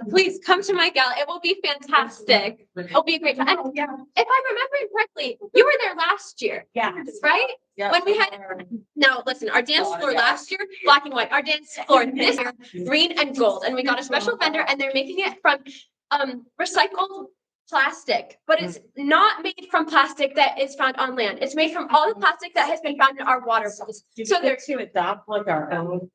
Please come to my gala. It will be fantastic. It'll be a great time. And if I'm remembering correctly, you were there last year. Yeah. Right? Yeah. When we had, now listen, our dance floor last year, black and white. Our dance floor this year, green and gold. And we got a special vendor and they're making it from recycled plastic, but it's not made from plastic that is found on land. It's made from all the plastic that has been found in our water bowls. So they're to adopt like our own.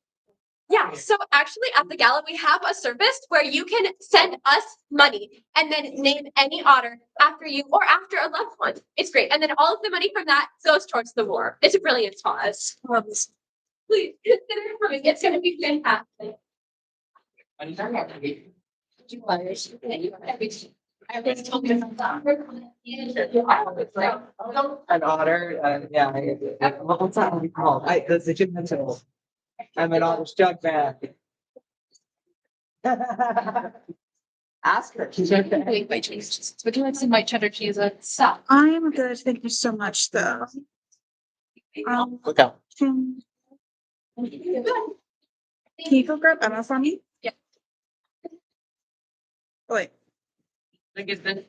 yeah, so actually at the gala, we have a service where you can send us money and then name any otter after you or after a loved one. It's great. And then all of the money from that goes towards the war. It's a brilliant cause. Please consider it for me. It's going to be fantastic. An otter, yeah. What's that one called? The gym mental. I'm an otter's jug man. Ask her. Would you like some white cheddar cheese and stuff? I'm good. Thank you so much, though. Look out. Can you go grab Emma for me? Yeah. Wait. Like, is this?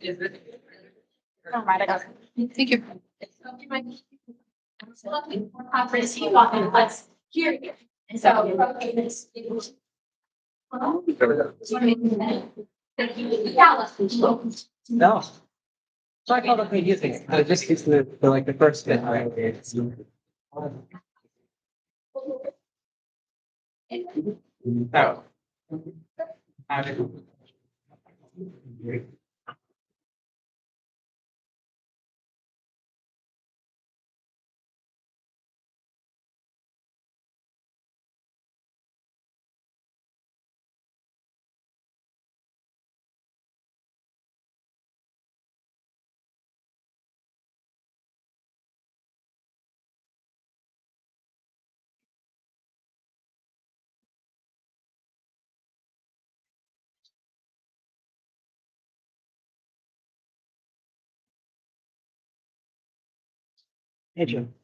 All right, I got it. Thank you. Here. So. No. So I call it using it. Just use the like the first bit, right? Hey, Jim.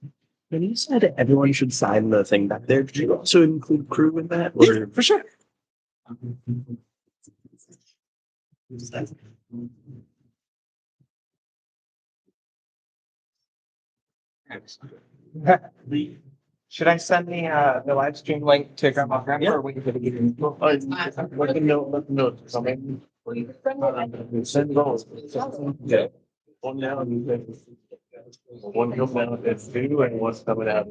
When you said everyone should sign the thing back there, did you also include crew in that? Yeah, for sure. Should I send the live stream link to Grandma Grandpa or wait for the meeting? Let them know. Let them know. Something. Send those. Yeah. One now and then one goes down at 2 and one's coming out.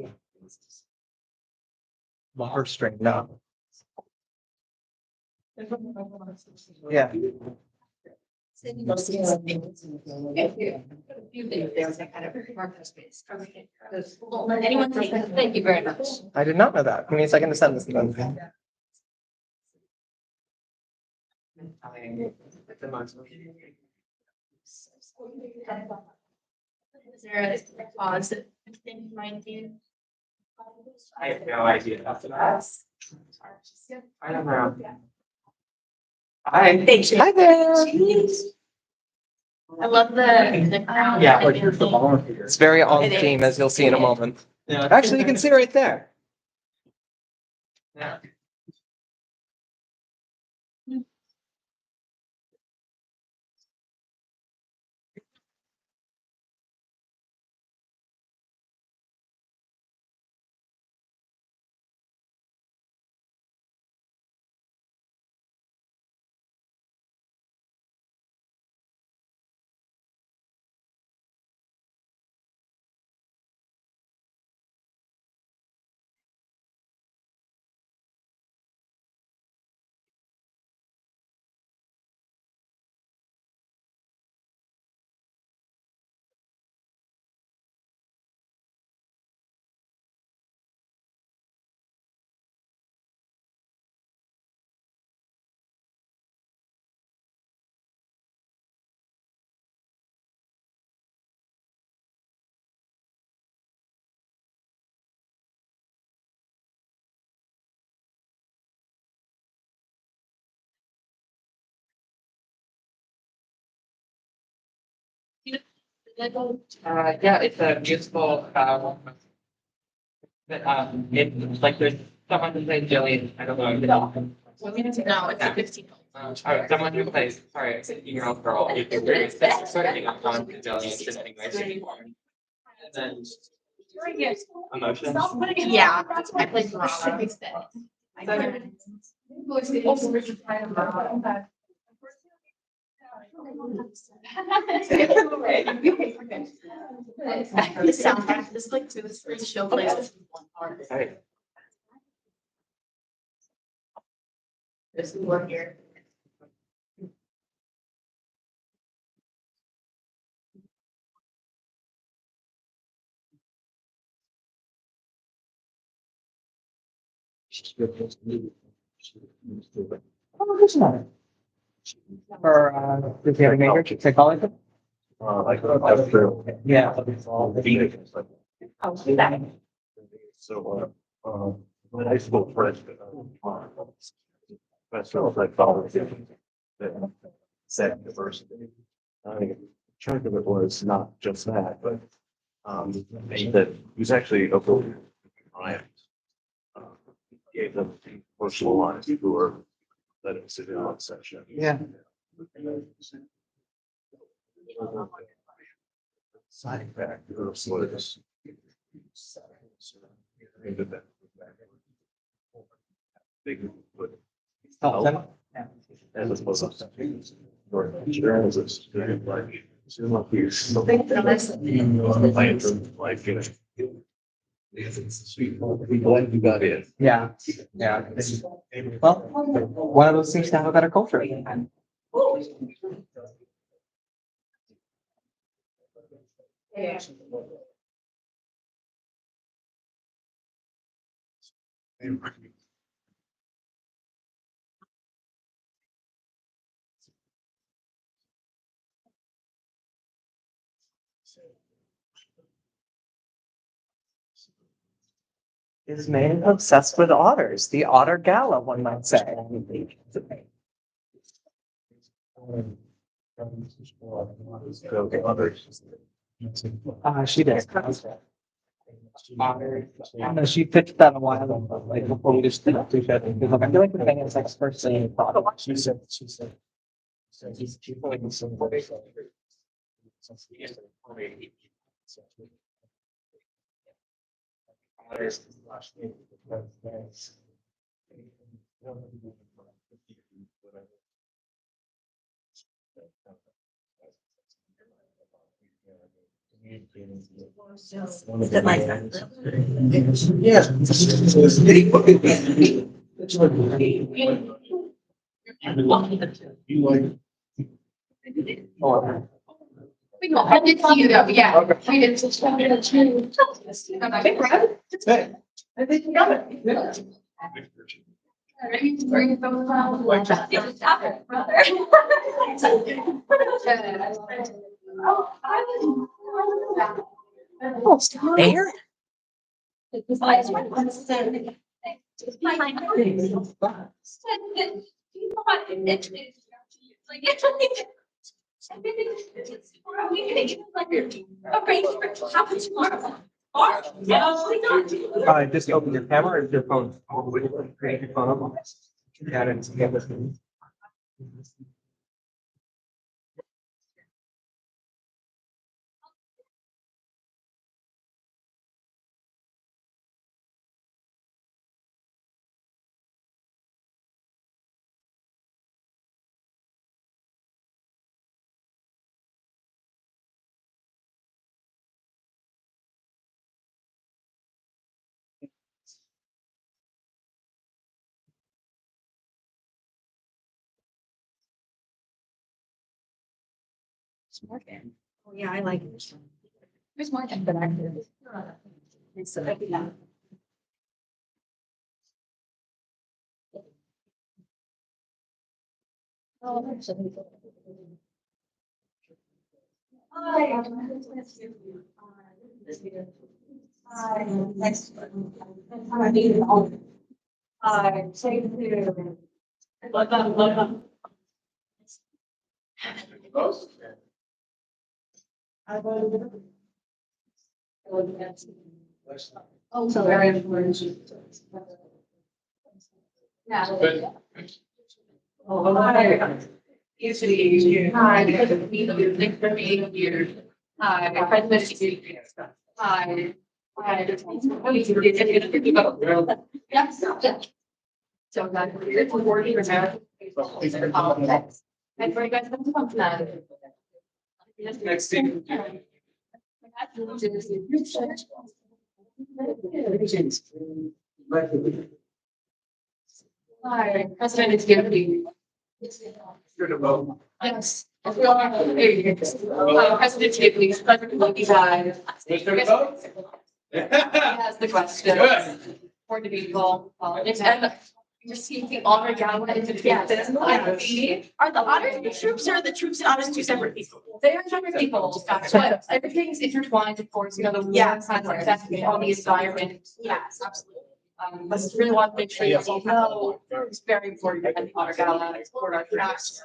Bar string, no. Yeah. Anyone take that? Thank you very much. I did not know that. Give me a second to send this to them. Is there a pause that you might do? I have no idea. I don't know. Hi. Hi there. I love the crown. Yeah, and everything. it's very on It theme, is. as you'll see in a moment. Actually, you can see right there. Yeah. Yeah, it's a musical. It's like there's someone who plays Jillian. I don't know. No, it's a 15. Someone who plays, sorry, I said year-old girl, it's this sort of thing on common resilience, just English anymore. And then emotions. Yeah, I played drama. This soundtrack, this like to this show plays this one part. Hey, This is one here. For, does he have a major psychology? Like, that's true. Yeah. Phoenix, like, Oh, see that. so, my high school friend, that's sort of like volunteer. Set diversity. I think a chunk of it was not just that, but, that he was actually a voter. Ryan. Gave them personal lines who were, that it was in on section. Yeah. Side back, was. Big, but. And this was. Journalists, like. Like, sweet, glad you got in. Yeah, yeah. Well, one of those things to have a better culture. Is man obsessed with otters, the otter gala, one might say. She does. I know she pitched that a while ago, like before we just did it. Because like, I feel like the thing is experts saying. She said. She put some. Is it like that? You like. I did see you though, yeah. We did. Big brother. I think you got it. Maybe to bring those out. Brother. There? Just open your camera or your phone. Create your phone. Yeah, it's. Morgan. Oh, yeah, I like it. Who's Morgan? But I. It's so, yeah. Oh, hi. Hi. Next. Hi. Same here. Love them, love them. Oh, so very important. Yeah. Usually, hi, thanks for being here. Hi, President. Hi. Hi. Yes. So that we're working with that. And for you guys to come to that. Next thing. Hi, President is here. Yes. President Skipley, President Lucky Guy. Has the question. For the people, and receiving honor gala into the campus. Are the honor troops or the troops and honors two separate people? They are separate people, but everything's intertwined, of course, you know, the war has affected on the environment. Yes, absolutely. I just really want to make sure you all know it's very important at the honor gala for our troops.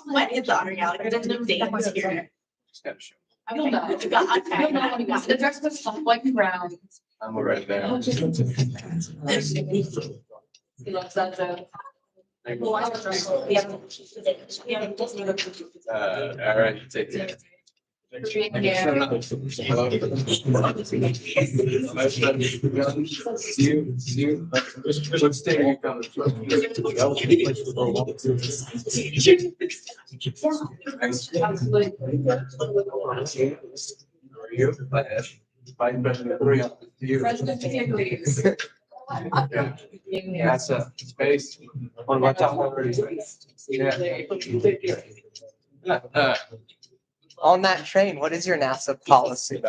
When is the honor gala? Because there's no date was here. I don't know. The dress was white and brown. I'm already there. He loves that. All right, take care. What state are you coming from? Are you? Vice President 3 up to you. President Skipley. NASA space. On what top? Yeah. On that train, what is your NASA policy?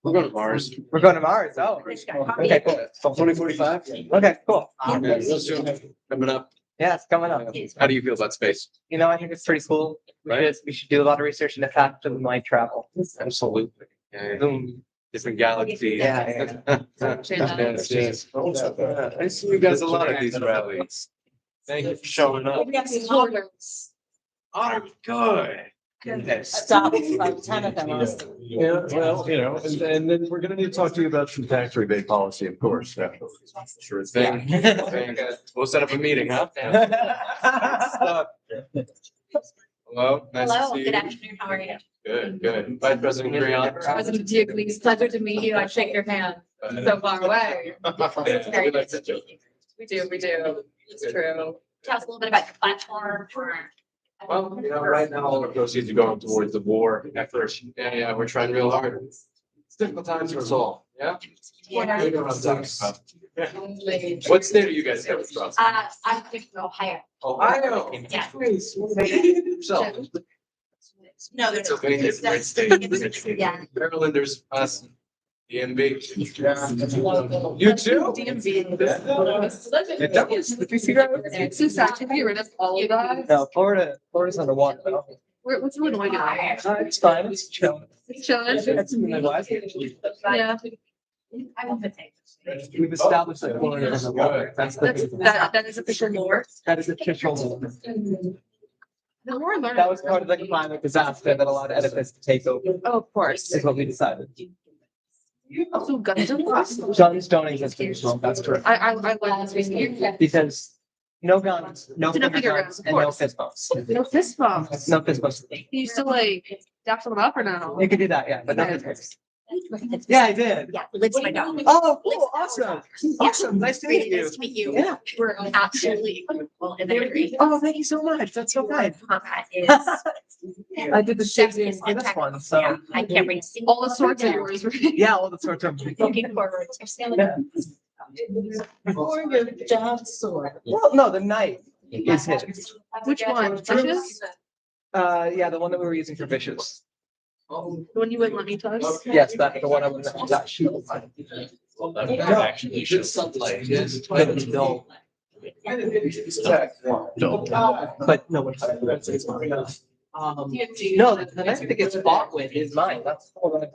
We're going to Mars. We're going to Mars. Oh, okay, cool. 2045. Okay, cool. Real soon. Coming up. Yeah, it's coming up. How do you feel about space? You know, I think it's pretty cool. We should do a lot of research into fact of light travel. Absolutely. Yeah. Boom. Different galaxies. Yeah. Yes, yes. I see you guys a lot at these rallies. Thank you for showing up. We have some honors. Oh, good. Stop, about 10 of them. Yeah, well, you know, and then we're gonna need to talk to you about some tax rebate policy, of course. Yeah. Sure thing. We'll set up a meeting, huh? Hello, nice to Hello, see good you. afternoon, how are you? Good, good. Vice President Creon. President Skipley, pleasure to meet you. I shake your hand so far away. We like to joke. We do. It's true. Tell us a little bit about your platform for. Well, you know, right now, all our proceeds are going towards the war effort. Yeah, we're trying real hard. It's difficult times for us all, yeah? You know what I'm talking about. Yeah. What state are you guys coming from? I'm from Ohio. Ohio. Yeah. So, No, it's okay, it's a great state, great state. Yeah. Marylanders, us, DMV. You too? It's so sad to be rid of all of that. No, Florida's underwater though. What's Illinois doing? It's fine, it's chill. It's chilling. It's in the Midwest. Yeah. I love the thing. We've established that Florida is underwater. That is official lore. That is official. The more I learn. That was part of the climate disaster that allowed edifices to take over. Oh, of course. Is what we decided. Also, guns and possible. Guns don't exist in this world, that's true. I like this reason. Because no guns, no No finger finger guns, guns, of and no course. fist bumps. No fist bumps. No fist bumps. You used to like dap someone up or no? You could do that, yeah, but no fist bumps. Yeah, I did. Yeah, Lid's my dog. Oh, cool, awesome. Awesome, nice to meet Really you. nice to meet you. Yeah. We're absolutely equal in that degree. Oh, thank you so much. That's so kind. Combat is. I did the same thing for this one, so. Yeah, I can't read a single. All the swords are yours, right? Yeah, all the sorts of. Looking forward to. Yeah. For your job sword. Well, no, the knife is his. Which one? Fishes? Yeah, the one that we were using for fishes. The one you wouldn't let me touch? Yes, that's the one I would touch. Well, that would actually should sunlight, yes. No. But no one. No, the knife that gets fought with is mine. That's the one I'm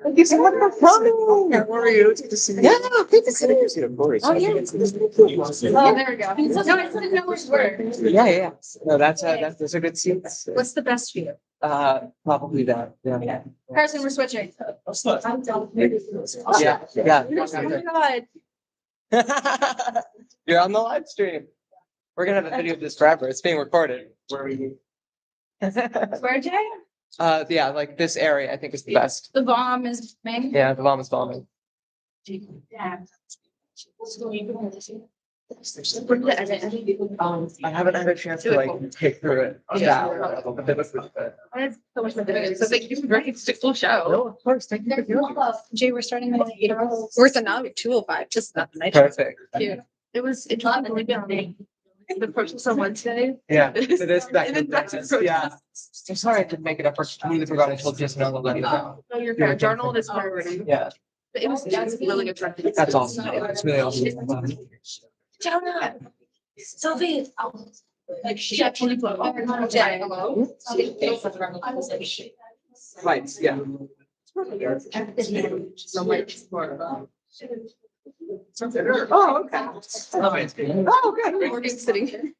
Thank you so much for coming. How are you? It's good to see you. Yeah, good to see you. Of course. Oh, yeah. Oh, there we go. No, I didn't know which word. Yeah. No, those are good seats. What's the best view? Probably that. Yeah. Carson, we're switching. Yeah. Oh my God. You're on the live stream. We're gonna have a video of this forever. It's being recorded. Where we. Where, Jay? Yeah, like this area, I think is the best. The bomb is main. Yeah, the bomb is bombing. I haven't had a chance to like take through it. Yeah. But it was really good. It's so much more difficult. So thank you for bringing it to full show. No, of course. Thank you for doing it. Jay, we're starting at 8:00. We're at now 2:05. Just not the night. Perfect. It's not really been the process on Wednesday. Yeah, it is back. And then back to Yeah. I'm sorry I didn't make it up. I completely forgot. I told Jason I'll let you know. So your fair journal is priority. Yeah, That's really attractive. that's awesome. It's really awesome. Jonah. Sylvie. Like she actually put Jay, hello. Right, yeah. Oh, okay. Oh, good. Morgan sitting here.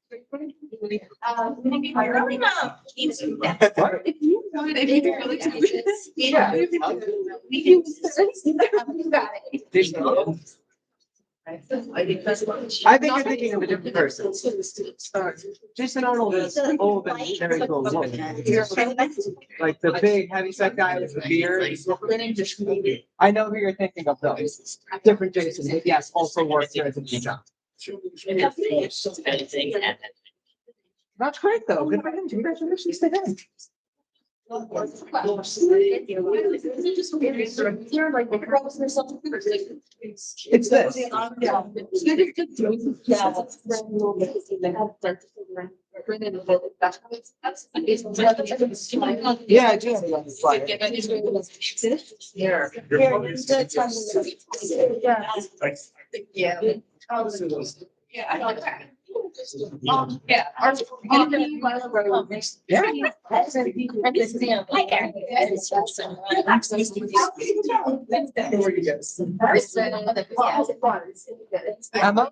I think you're thinking of a different person. Jason Arnold is old and very cool. Like the big heavyset guy with the beard. I know who you're thinking of though. Different Jason, but yes, also works here as a job. That's great though. Good for him. Congratulations to him. It's this. Yeah, I do. Have it on the flyer. Yeah. Yeah, I like that. Yeah. Emma?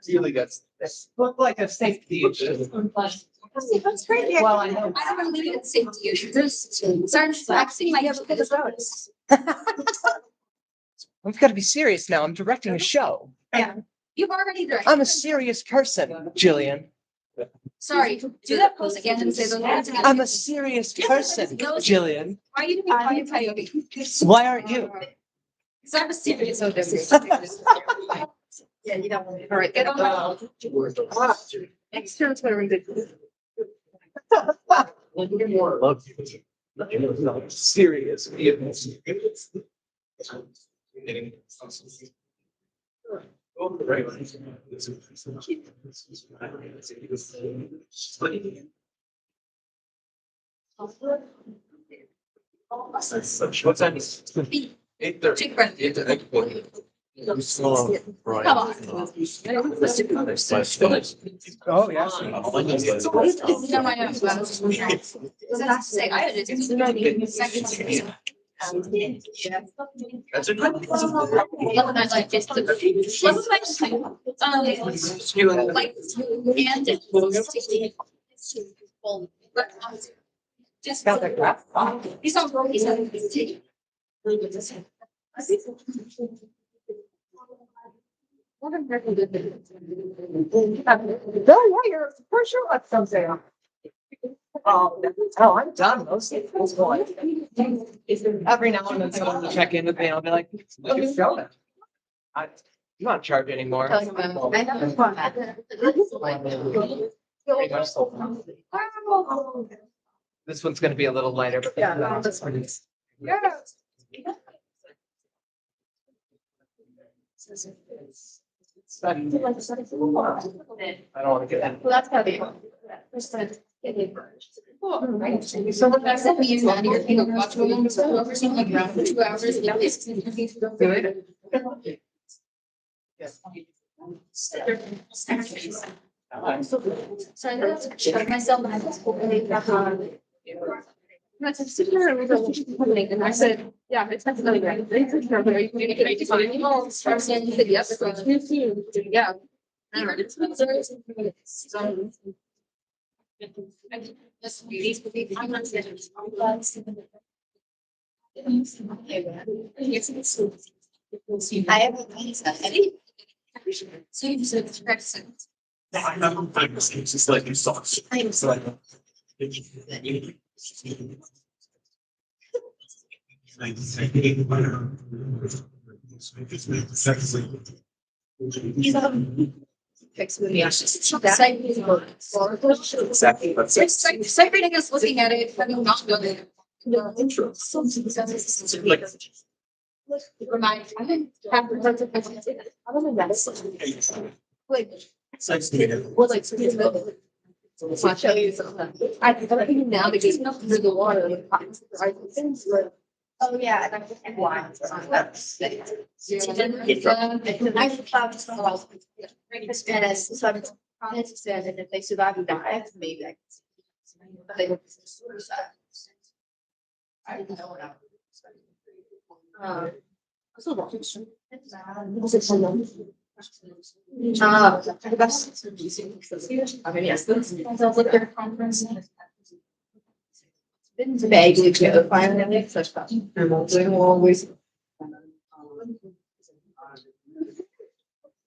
Really good. Look like a safety issue. That's great. Well, I know. I don't believe in safety issues. Sergeant Maxine might have a bit of notice. We've got to be serious now. I'm directing a show. You've already directed. I'm a serious person, Jillian. Sorry, do that pose again and say those words again. I'm a serious person, Jillian. Why are you doing Quiet Coyote? Why aren't you? Because I'm a serious. Yeah, you don't. All right, get on. Next time it's gonna ring the. Serious. What time is it? 8:30. Come on. Oh, yeah. No, I know. That's to say, I had to do seconds. That's a good. Love my life is the. Love my like, and just. He's on roll, he's on. No, yeah, you're for sure let something. Oh, I'm done. Most of it's going. Every now and then someone will check in with me. I'll be like, look at show. I'm not in charge anymore. Pretty much sold out. This one's gonna be a little lighter, but. Yeah, this one is. Yes. I don't wanna get that. Well, that's gotta be. Someone that sent me on your thing of watching them over something like around for 2 hours. And it's good. So I had to check myself and I was hoping. And I said, sit there and we're going and I said, yeah, it's definitely right. They said, "No, but are you communicating to my email?" Starts saying, he said, yes, so yeah. He heard it's been serious. So. This these would be. I'm not saying it's I have a piece of it. So you said it's present. I'm just like you saw. I'm sorry. Fix movie. Sight reading is looking at it, having not done it. Remind. I didn't have the sense of other than that. Like. Well, like. I'll show you something. I can navigate through the water. Oh, yeah, and I'm blind. I thought so I'm interested in if they survive and die, maybe I can see. But they would suicide. I didn't know what I was. Been vaguely terrifying and it's such that always.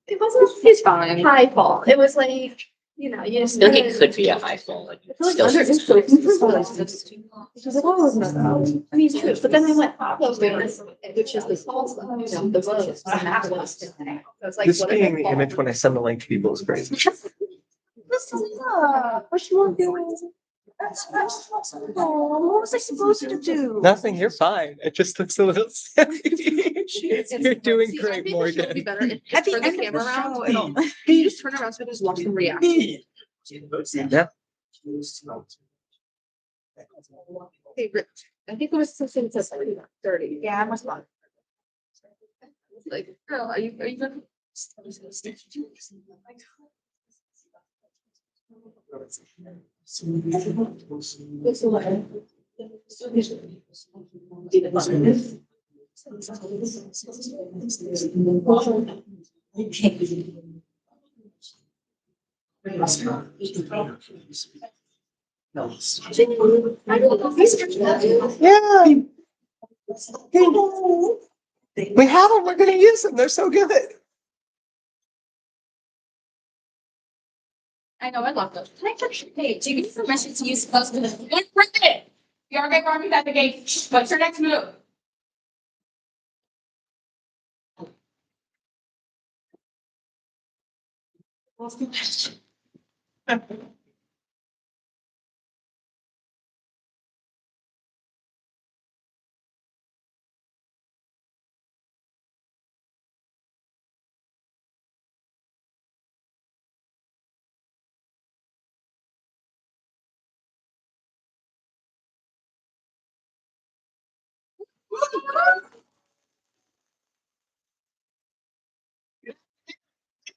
It wasn't his high fall. It was like, you know, you just. I feel like it could be a high fall. Like, Because I mean, it's true, but then I went, which is the false, you know, the road. It's like. Just being the image when I send the link to people is crazy. This is, what you want to do? What was I supposed to do? Nothing, you're fine. It just looks a little silly. You're doing great, Morgan. At the end of the show, it'll. You just turn around so just watch them react. Yeah. I think it was since it's 30. Yeah, I must have. Like, girl, are you good? Yeah. We have them, we're gonna use them, they're so good. I know, I love those. Can I touch your page? You get permission to use those. Don't print it. You are going to navigate. What's your next move?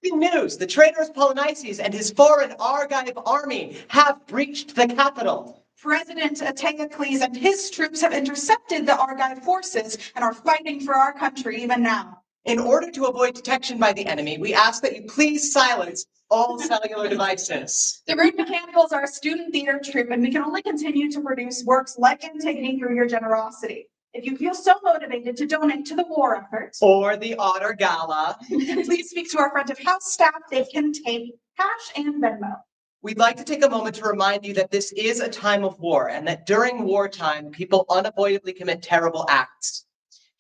Breaking news, the traitorous Polynices and his foreign Argive army have breached the capital. President Antigone and his troops have intercepted the Argive forces and are fighting for our country even now. In order to avoid detection by the enemy, we ask that you please silence all cellular devices. The Rude Mechanicals are a student theater troupe, and we can only continue to produce works like Antigone through your generosity. If you feel so motivated to donate to the war effort, Or the Otter Gala, please speak to our front of house staff. They can take cash and Venmo. we'd like to take a moment to remind you that this is a time of war and that during wartime, people unavoidably commit terrible acts.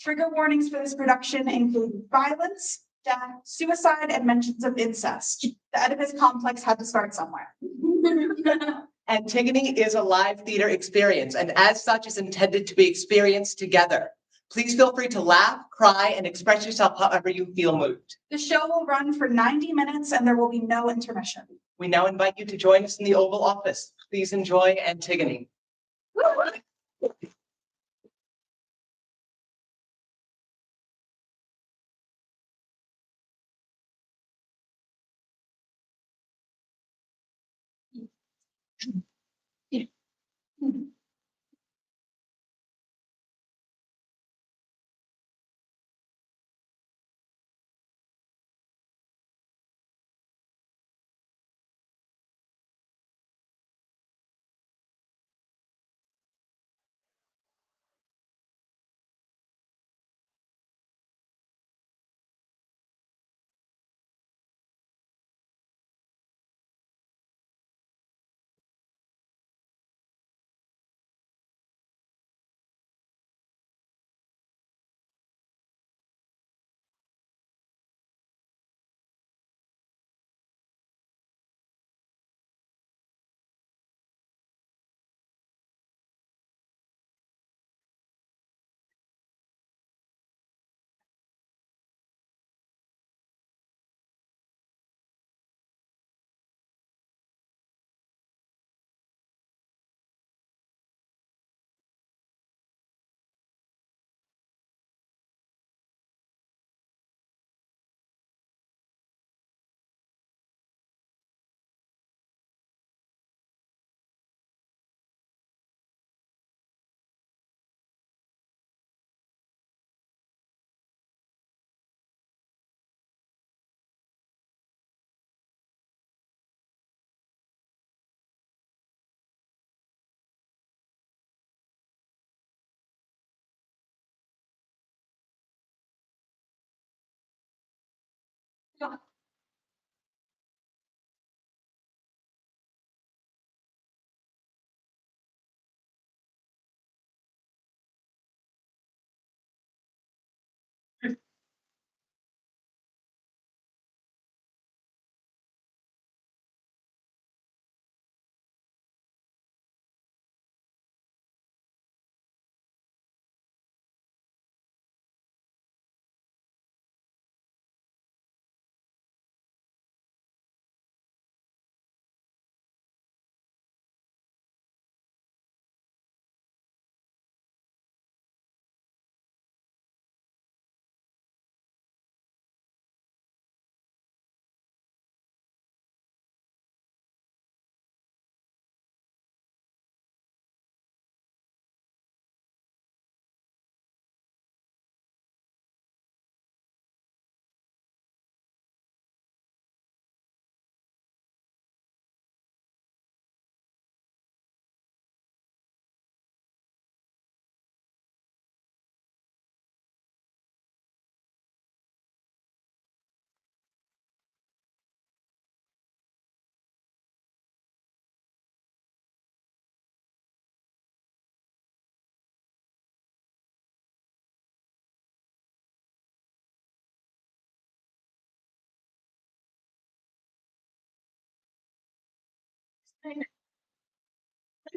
Trigger warnings for this production include violence, death, suicide, and mentions of incest. The Oedipus complex had to start somewhere. Antigone is a live theater experience and as such is intended to be experienced together. Please feel free to laugh, cry, and express yourself however you feel moved. The show will run for 90 minutes and there will be no intermission. We now invite you to join us in the Oval Office. Please enjoy Antigone.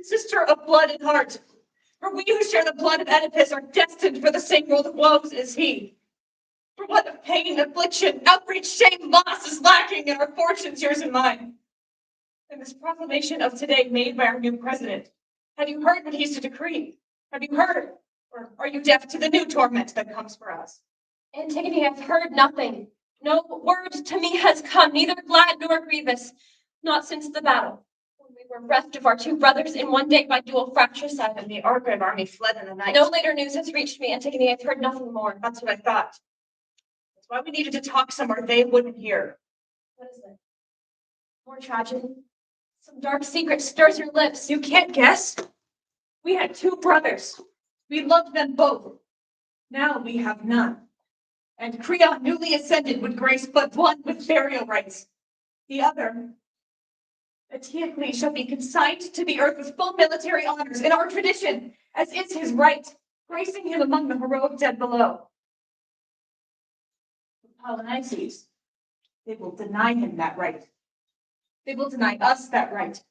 Sister of blood and heart, for we who share the blood of Oedipus are destined for the same world of woes as he. For what of pain, affliction, outrage, shame, loss is lacking in our fortunes, yours and mine. And this proclamation of today made by our new president, have you heard what he's to decree? Have you heard? Or are you deaf to the new torment that comes for us? Antigone, I've heard nothing. No word to me has come, neither glad nor grievous, not since the battle. When we were reft of our two brothers in one day by dual fratricide, and the Argive army fled in the night. No later news has reached me, Antigone. I've heard nothing more. That's what I thought. That's why we needed to talk somewhere they wouldn't hear. What is it? More tragedy? Some dark secret stirs your lips. You can't guess. We had two brothers. We loved them both. Now we have none. And Creon, newly ascended, would grace but one with burial rites. The other, Antigone, shall be consigned to the earth with full military honors in our tradition, as is his right, gracing him among the heroic dead below. Polynices. They will deny him that right. They will deny us that right.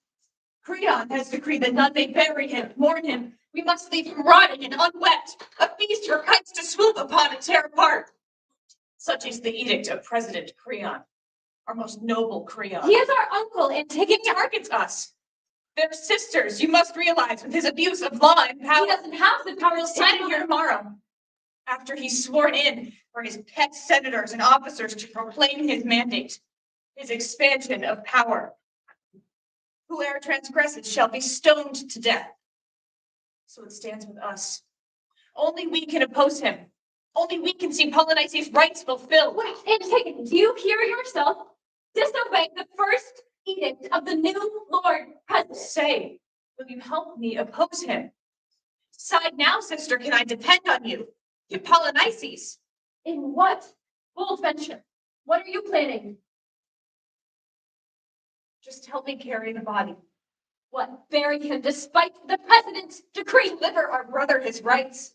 Creon has decreed that none may bury him, mourn him. We must leave him rotting and unwept, a feast for kites to swoop upon and tear apart. Such is the edict of President Creon, our most noble Creon. He is our uncle, Antigone. He targets us. They're sisters, you must realize, with his abuse of law and power. He doesn't have the power He'll to stand here tomorrow, after he's sworn in for his pet senators and officers to proclaim his mandate, his expansion of power. Whoever transgresses shall be stoned to death. So it stands with us. Only we can oppose him. Only we can see Polynices' rights fulfilled. Wait, Antigone, do you hear yourself disobey the first edict of the new Lord President? Say, will you help me oppose him? Decide now, sister, can I depend on you? To Polynices. In what bold venture? What are you planning? Just help me carry the body. What, bury him despite the president's decree? Deliver our brother his rights.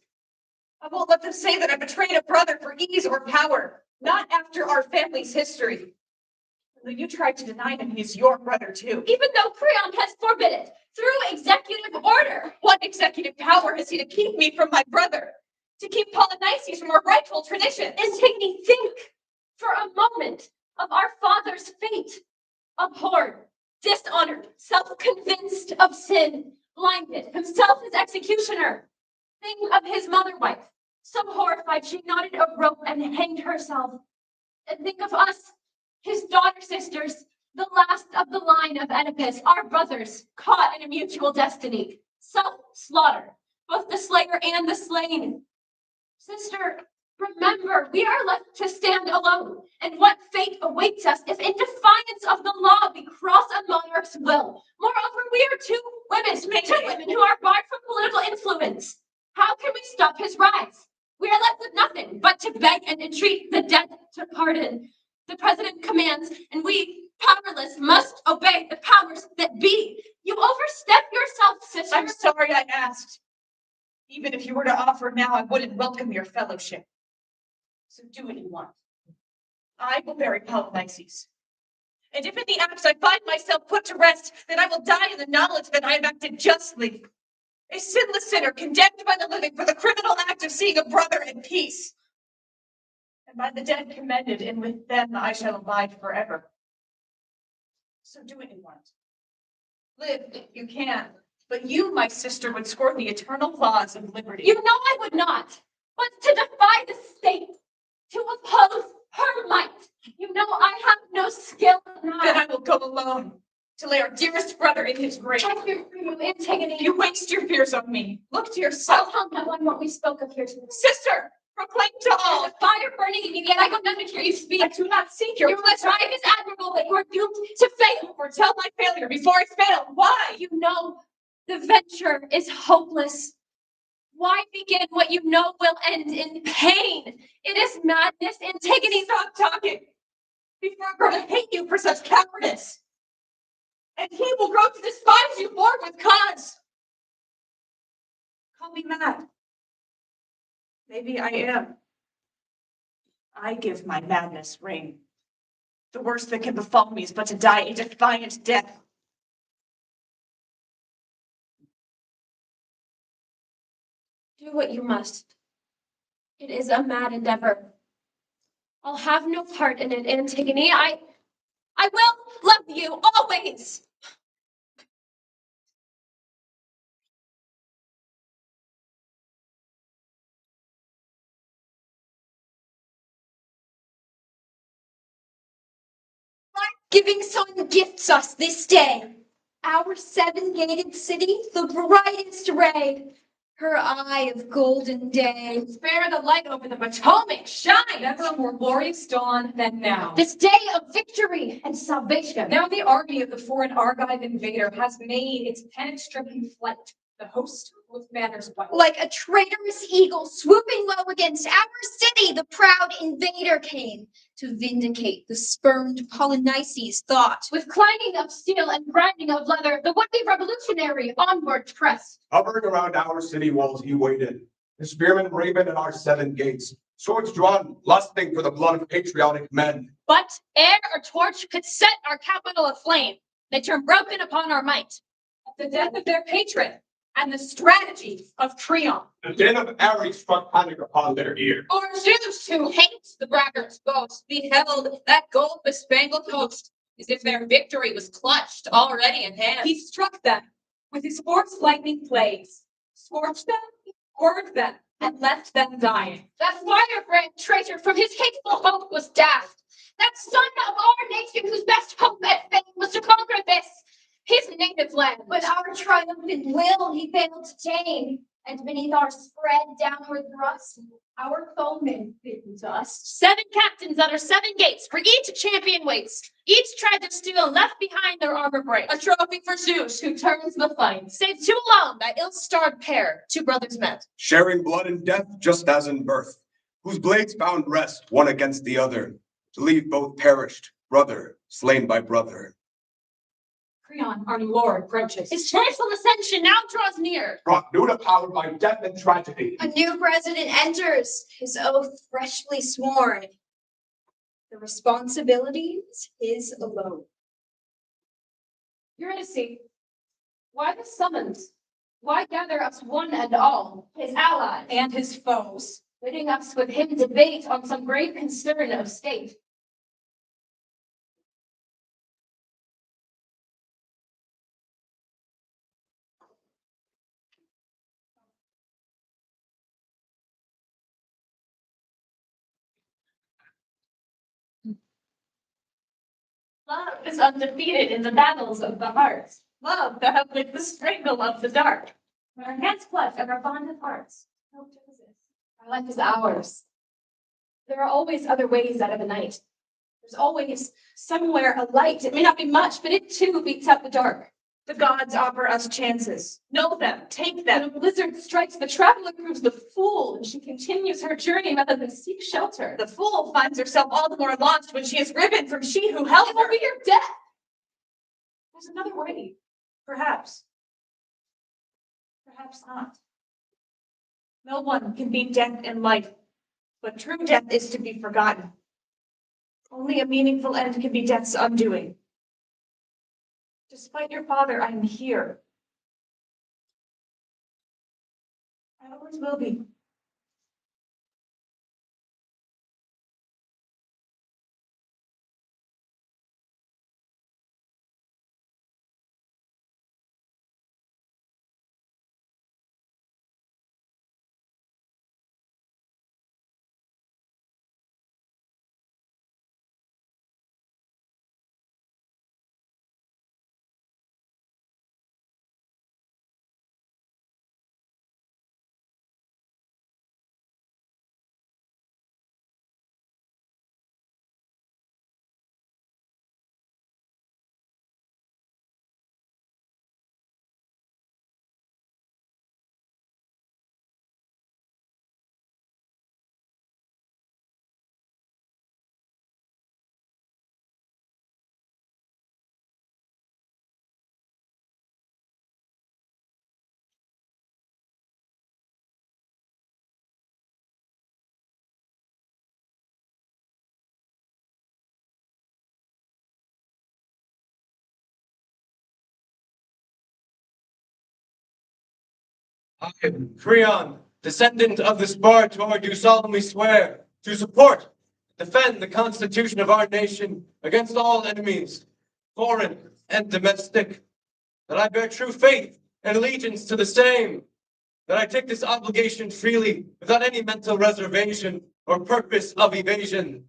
I won't let them say that I betrayed a brother for ease or power, not after our family's history. Though you tried to deny him, he's your brother too. Even though Creon has forbidden it through executive order. What executive power has he to keep me from my brother? To keep Polynices from our rightful traditions? Antigone, think for a moment of our father's fate. Abhorred, dishonored, self-convinced of sin, blinded, himself his executioner. Think of his mother wife, so horrified she knotted a rope and hanged herself. And think of us, his daughter sisters, the last of the line of Oedipus, our brothers, caught in a mutual destiny, self-slaughter, both the slayer and the slain. Sister, remember, we are left to stand alone, and what fate awaits us if in defiance of the law we cross a monarch's will. Moreover, we are two women who are barred from political influence. How can we stop his rise? We are left with nothing but to beg and entreat the dead to pardon. The president commands, and we, powerless, must obey the powers that be. You overstep yourself, sister. I'm sorry I asked. Even if you were to offer now, I wouldn't welcome your fellowship. So do what you want. I will bury Polynices. And if in the act I find myself put to rest, then I will die in the knowledge that I have acted justly. A sinless sinner condemned by the living for the criminal act of seeing a brother in peace. And by the dead commended, and with them I shall abide forever. So do what you want. Live if you can. But you, my sister, would scorn the eternal laws of liberty. You know I would not. But to defy the state, to oppose her might. You know I have no skill in that. Then I will go alone to lay our dearest brother in his grave. I fear for you, Antigone. You waste your fears on me. Look to yourself. I'll tell no one what we spoke of here today. Sister, proclaim to all. There's a fire burning in you, yet I will never hear you speak. I do not seek your Your drive is admirable, but you are doomed to fail. Foretell my failure before I fail. Why? You know the venture is hopeless. Why begin what you know will end in pain? It is madness, Antigone. Stop talking before I grow to hate you for such cowardice. And he will grow to despise you more with cause. Call me mad. Maybe I am. I give my madness rein. The worst that can befall me is but to die a defiant death. Do what you must. It is a mad endeavor. I'll have no part in it, Antigone. I will love you always. Giving son gifts us this day. Our seven-gated city, the brightest ray, her eye of golden day. Spare the light over the Potomac shine. Never a more glorious dawn than now. This day of victory and salvation. Now the army of the foreign Argive invader has made its panic-stricken flight. The host with banners white. Like a traitorous eagle swooping low against our city, the proud invader came to vindicate the spurned Polynices' thought. With clanging of steel and grinding of leather, the would-be revolutionary onward pressed. Hovering around our city walls he waited, his spearmen raven at our seven gates, swords drawn, lusting for the blood of patriotic men. But ere a torch could set our capital aflame, they turned broken upon our might. The death of their patron and the strategy of Creon. The din of Ares struck panic upon their ear. Or Zeus, who hates the braggart's boast, beheld that gold-bespangled host, as if their victory was clutched already in hand. He struck them with his force lightning plagues, scorched them, horrid them, and left them dying. That firebrand traitor from his hateful hope was daft. That son of our nation whose best hope and fame was to conquer this, his native land. But our triumphant will he failed to tame, and beneath our spread downward thrust, our foemen bitten dust. 7 captains under 7 gates, for each a champion waits. Each tried to steal and left behind their armor break. A trophy for Zeus, who turns the fight. Save 2 alone, that ill-starred pair, 2 brothers met. Sharing blood and death just as in birth, whose blades found rest one against the other, to leave both perished, brother slain by brother. Creon, our lord, grudges. His chancel ascension now draws near. Brought new to power by death and tragedy. A new president enters, his oath freshly sworn. The responsibility is his alone. Eurydice, why the summons? Why gather us one and all, his allies and his foes, bidding us with him debate on some grave concern of state? Love is undefeated in the battles of the hearts. Love that have lit the strangle of the dark. When our hands clutch at our bonded hearts, hope to resist. Our life is ours. There are always other ways out of the night. There's always somewhere a light. It may not be much, but it too beats out the dark. The gods offer us chances. Know them, take When them. a blizzard strikes, the traveler proves the fool, and she continues her journey rather than seek shelter. The fool finds herself all the more lost when she is riven from she who held It will her. be your death. There's another way. Perhaps. Perhaps not. No one can beat death in life, but true death is to be forgotten. Only a meaningful end can be death's undoing. Despite your father, I am here. I always will be. I, Creon, descendant of the Spartor, do solemnly swear to support, defend the Constitution of our nation against all enemies, foreign and domestic, that I bear true faith and allegiance to the same, that I take this obligation freely without any mental reservation or purpose of evasion,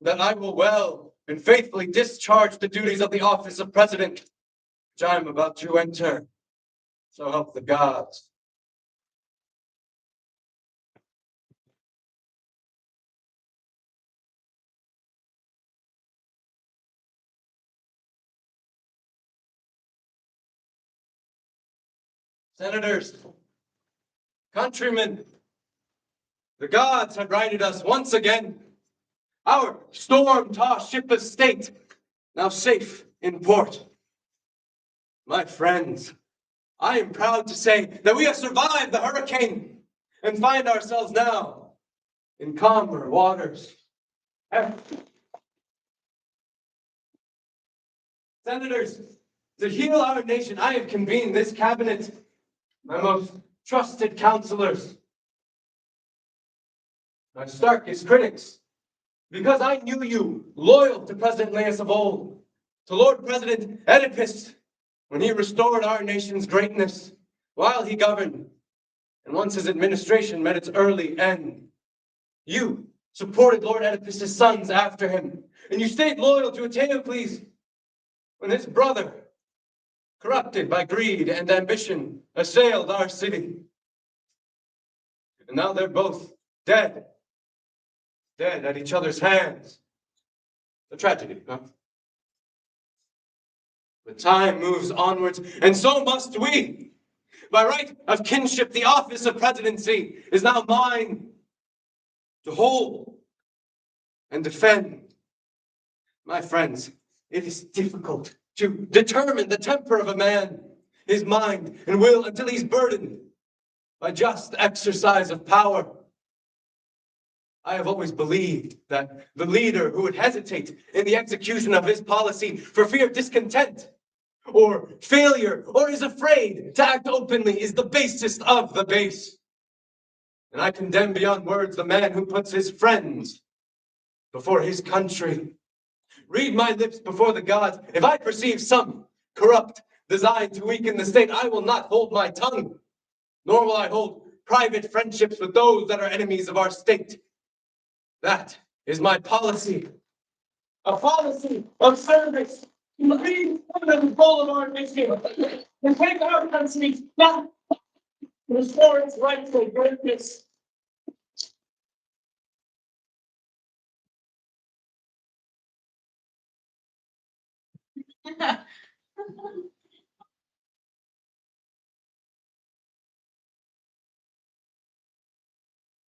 that I will well and faithfully discharge the duties of the office of president, which I am about to enter. So help the gods. Senators, countrymen, the gods have righted us once again. Our storm-tossed ship of state, now safe in port. My friends, I am proud to say that we have survived the hurricane and find ourselves now in calmer waters. Senators, to heal our nation, I have convened this cabinet, my most trusted counselors, my starkest critics, because I knew you loyal to President Laius of old, to Lord President Oedipus, when he restored our nation's greatness while he governed, and once his administration met its early end. You supported Lord Oedipus's sons after him, and you stayed loyal to Eteocles when his brother, corrupted by greed and ambition, assailed our city. And now they're both dead at each other's hands. A tragedy, huh? But time moves onwards, and so must we. By right of kinship, the office of presidency is now mine to hold and defend. My friends, it is difficult to determine the temper of a man, his mind and will, until he's burdened by just exercise of power. I have always believed that the leader who would hesitate in the execution of his policy for fear of discontent or failure, or is afraid to act openly, is the basest of the base. And I condemn beyond words the man who puts his friends before his country. Read my lips before the gods. If I perceive some corrupt design to weaken the state, I will not hold my tongue, nor will I hold private friendships with those that are enemies of our state. That is my policy, a policy of service to the being and goal of our nation, and take our country back to restore its rightful greatness.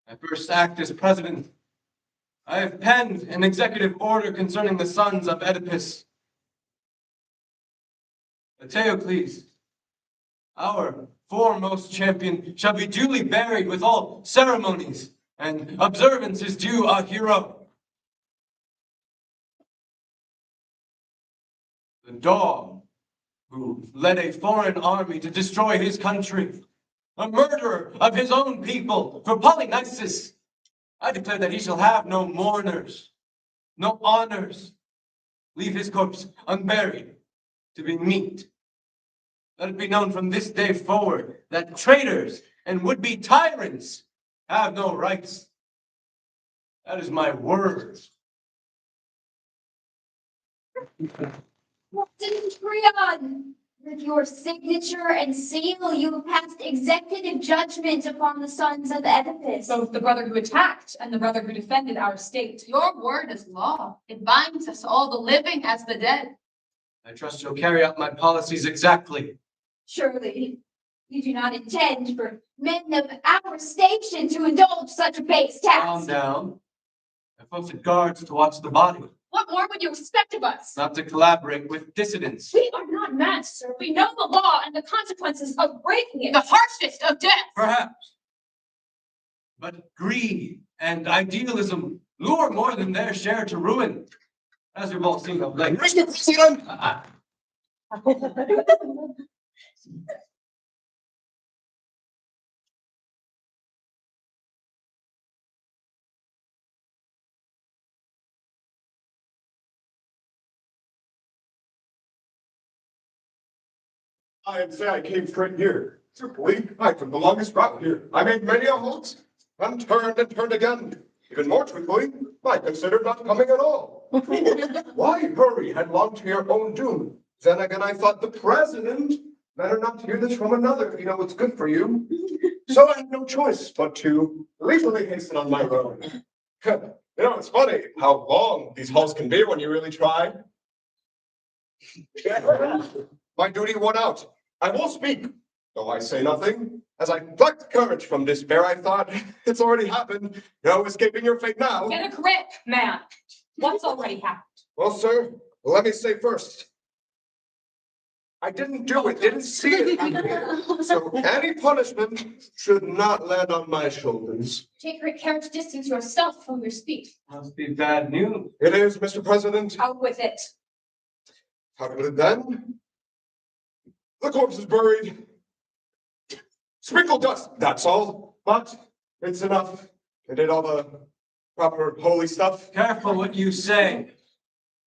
My first act as president, I have penned an executive order concerning the sons of Oedipus. Eteocles, our foremost champion, shall be duly buried with all ceremonies and observances due a hero. The dog who led a foreign army to destroy his country, a murderer of his own people for Polynices, I declare that he shall have no mourners, no honors. Leave his corpse unburied to be meet. Let it be known from this day forward that traitors and would-be tyrants have no rights. That is my word. Antigone, with your signature and seal, you have passed executive judgment upon the sons of Oedipus. Both the brother who attacked and the brother who defended our state. Your word is law. It binds us all, the living as the dead. I trust you'll carry out my policies exactly. Surely, you do not intend for men of our station to indulge such a base Calm task. down. I posted guards to watch the body, What more would you expect of us? not to collaborate with dissidents. We are not mad, sir. We know the law and the consequences of breaking it. The harshest of death. Perhaps. But greed and idealism lure more than their share to ruin, as we've all seen of late. I'd say I came straight here. Truthfully, I took the longest route here. I made many a halt, and turned again. Even more truthfully, I considered not coming at all. Why hurry headlong to your own doom? Then again, I thought the president better not hear this from another if you know what's good for you. So I had no choice but to leisurely hasten on my road. It's funny how long these halls can be when you really try. My duty won out. I will speak, though I say nothing. As I plucked courage from despair, I thought, it's already happened. No escaping your fate now. Get a grip, man. What's already happened? Well, sir, let me say first, I didn't do it, didn't see it happen. So any punishment should not land on my shoulders. Take great care to distance yourself from your speech. Must be bad news. It is, Mr. President. Out with it. How did it then? The corpse is buried. Sprinkle dust, that's all. But it's enough. I did all the proper holy stuff. Careful what you say.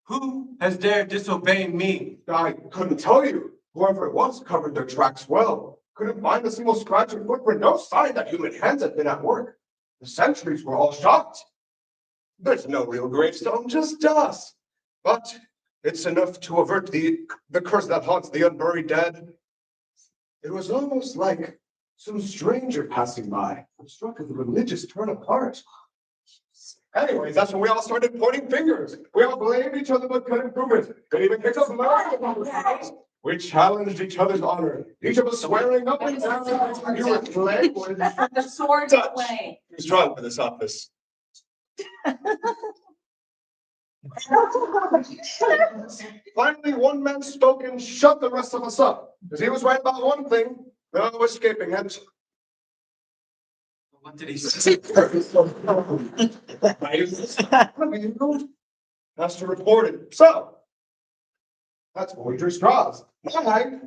Who has dared disobey me? I couldn't tell you. Whoever it was covered their tracks well. Couldn't find a single scratch or footprint, no sign that human hands had been at work. The sentries were all shocked. There's no real gravestone, just dust. But it's enough to avert the curse that haunts the unburied dead. It was almost like some stranger passing by. I'm struck with a religious turn of heart. Anyways, that's when we all started pointing fingers. We all blamed each other but couldn't prove it. They even kicked up mud. We challenged each other's honor. Each of us swearing up and down you were playing with The sword Dutch. play. Who's drawn for this office. Finally, one man spoke and shut the rest of us up. Because he was right about one thing, no escaping it. What did he say? Has to report it. So, that's when we drew straws. I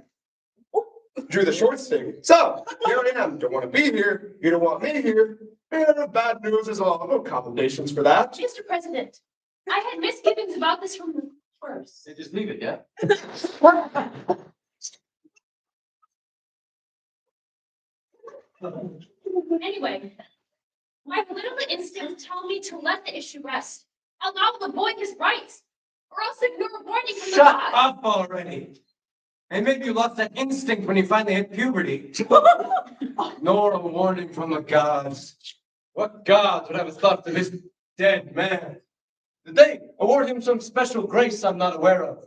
drew the short stick. So, here I am. Don't want to be here. You don't want me here. And bad news is all. No commendations for that. Mr. President, I had misgivings about this from the first. They just leave it, yeah? Anyway, my little instincts tell me to let the issue rest. Allow the boy his rights, or else ignore a warning from the Shut gods. up already. And maybe you lost that instinct when you finally hit puberty. Nor a warning from the gods. What gods would have a thought for this dead man? Did they award him some special grace I'm not aware of?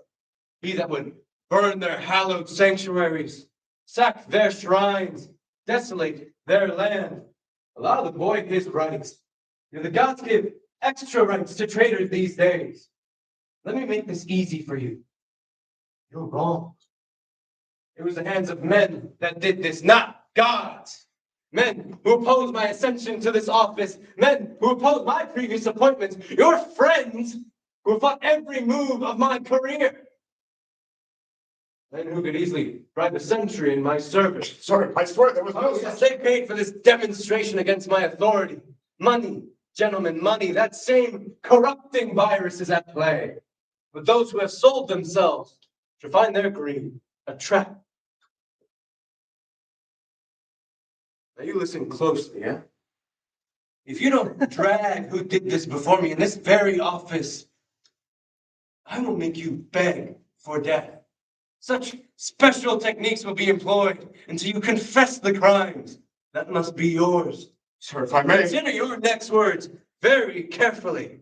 He that would burn their hallowed sanctuaries, sack their shrines, desolate their land, allow the boy his rights. Do the gods give extra rights to traitors these days? Let me make this easy for you. You're wrong. It was the hands of men that did this, not gods. Men who opposed my ascension to this office, men who opposed my previous appointments, your friends who fought every move of my career. Men who could easily bribe a century in my service. Sir, I swear there was no Oh, yes, they paid for this demonstration against my authority. Money, gentlemen, money. That same corrupting virus is at play. But those who have sold themselves should find their greed a trap. Now you listen closely, yeah? If you don't drag who did this before me in this very office, I will make you beg for death. Such special techniques will be employed until you confess the crimes. That must be yours. Sir, if I may. Consider your next words very carefully.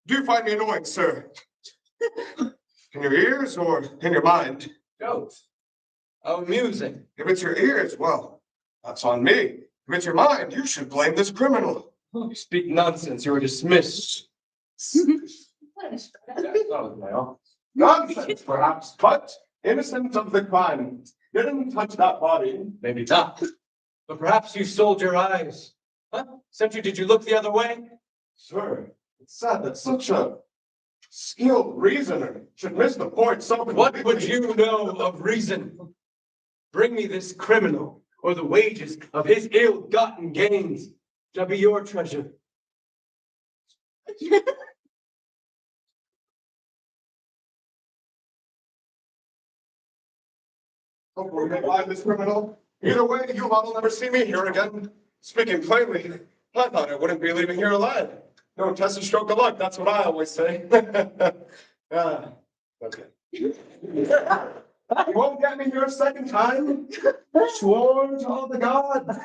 Do you find me annoying, sir? In your ears or in your mind? Both. How amusing. If it's your ears, well, that's on me. If it's your mind, you should blame this criminal. You speak nonsense. You are dismissed. Nonsense, perhaps, but innocent of the crime. Didn't touch that body. Maybe not. But perhaps you sold your eyes. Huh? Sentry, did you look the other way? Sir, it's sad that such a skilled reasoner should miss the point so What would you know of reason? Bring me this criminal, or the wages of his ill-gotten gains shall be your treasure. Hopefully they find this criminal. Either way, you lot will never see me here again. Speaking plainly, I thought I wouldn't be leaving here alive. No test a stroke of luck, that's what I always say. Okay. You won't get me here a second time. Sworn to all the gods.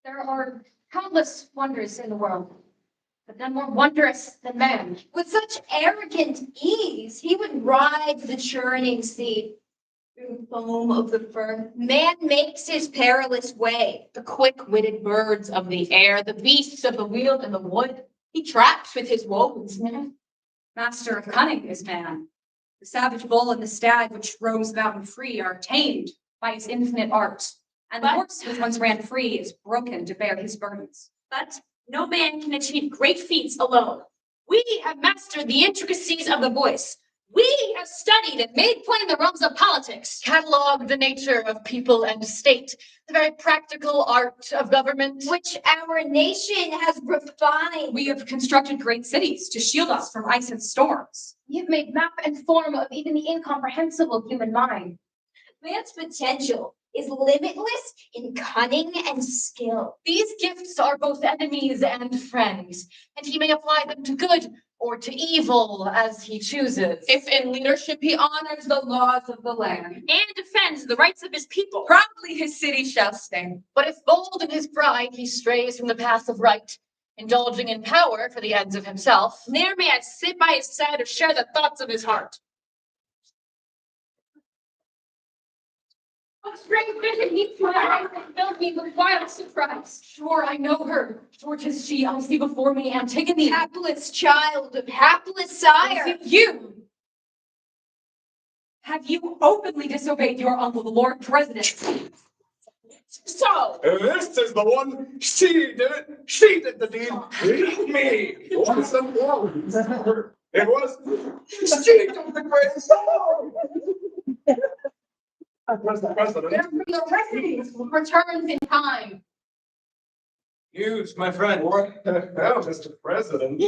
There are countless wonders in the world, but none more wondrous than man. With such arrogant ease, he would ride the churning sea. Through the foam of the firth, man makes his perilous way. The quick-witted birds of the air, the beasts of the field and the wood, he traps with his woes, man. Master of cunning is man. The savage bull and the stag which roams about and free are tamed by his infinite art. And the horse which once ran free is broken to bear his burdens. But no man can achieve great feats alone. We have mastered the intricacies of the voice. We have studied and made plain the realms of politics, cataloged the nature of people and state, the very practical art of government. Which our nation has refined. We have constructed great cities to shield us from ice and storms. You've made map and form of even the incomprehensible human mind. Man's potential is limitless in cunning and skill. These gifts are both enemies and friends, and he may apply them to good or to evil as he chooses. If in leadership he honors the laws of the land and defends the rights of his people, proudly his city shall stand. But if bold in his pride he strays from the path of right, indulging in power for the ends of himself, ne'er may I sit by his side or share the thoughts of his heart. A strange vision meets my eyes and fills me with wild surprise. Sure, I know her. Sure, 'tis she. I see before me Antigone. Hapless child of hapless sire. Is it you? Have you openly disobeyed your uncle, the Lord President? So, This is the one. She did it. She did the deed. Not me. It wasn't one. It was. She took the great soul. Mr. President. Therefore, the residence returns in time. News, my friend. What? Now, Mr. President.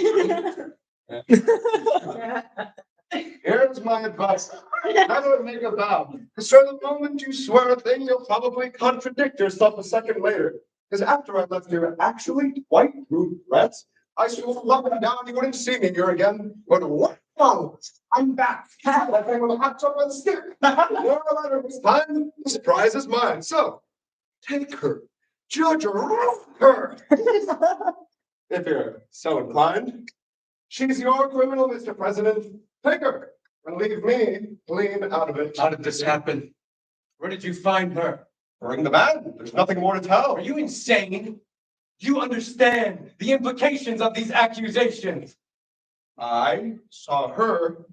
Here's my advice. Never make a vow. So the moment you swear a thing, you'll probably contradict yourself a second later. Because after I left here, actually quite rude threats, I swore up and down you wouldn't see me here again. But what? Oh, I'm back. That thing with a hot chocolate and stick. No matter this time, the surprise is mine. So take her, judge her. If you're so inclined. She's your criminal, Mr. President. Take her and leave me clean out of it. How did this happen? Where did you find her? Bring the man. There's nothing more to tell. Are you insane? Do you understand the implications of these accusations? I saw her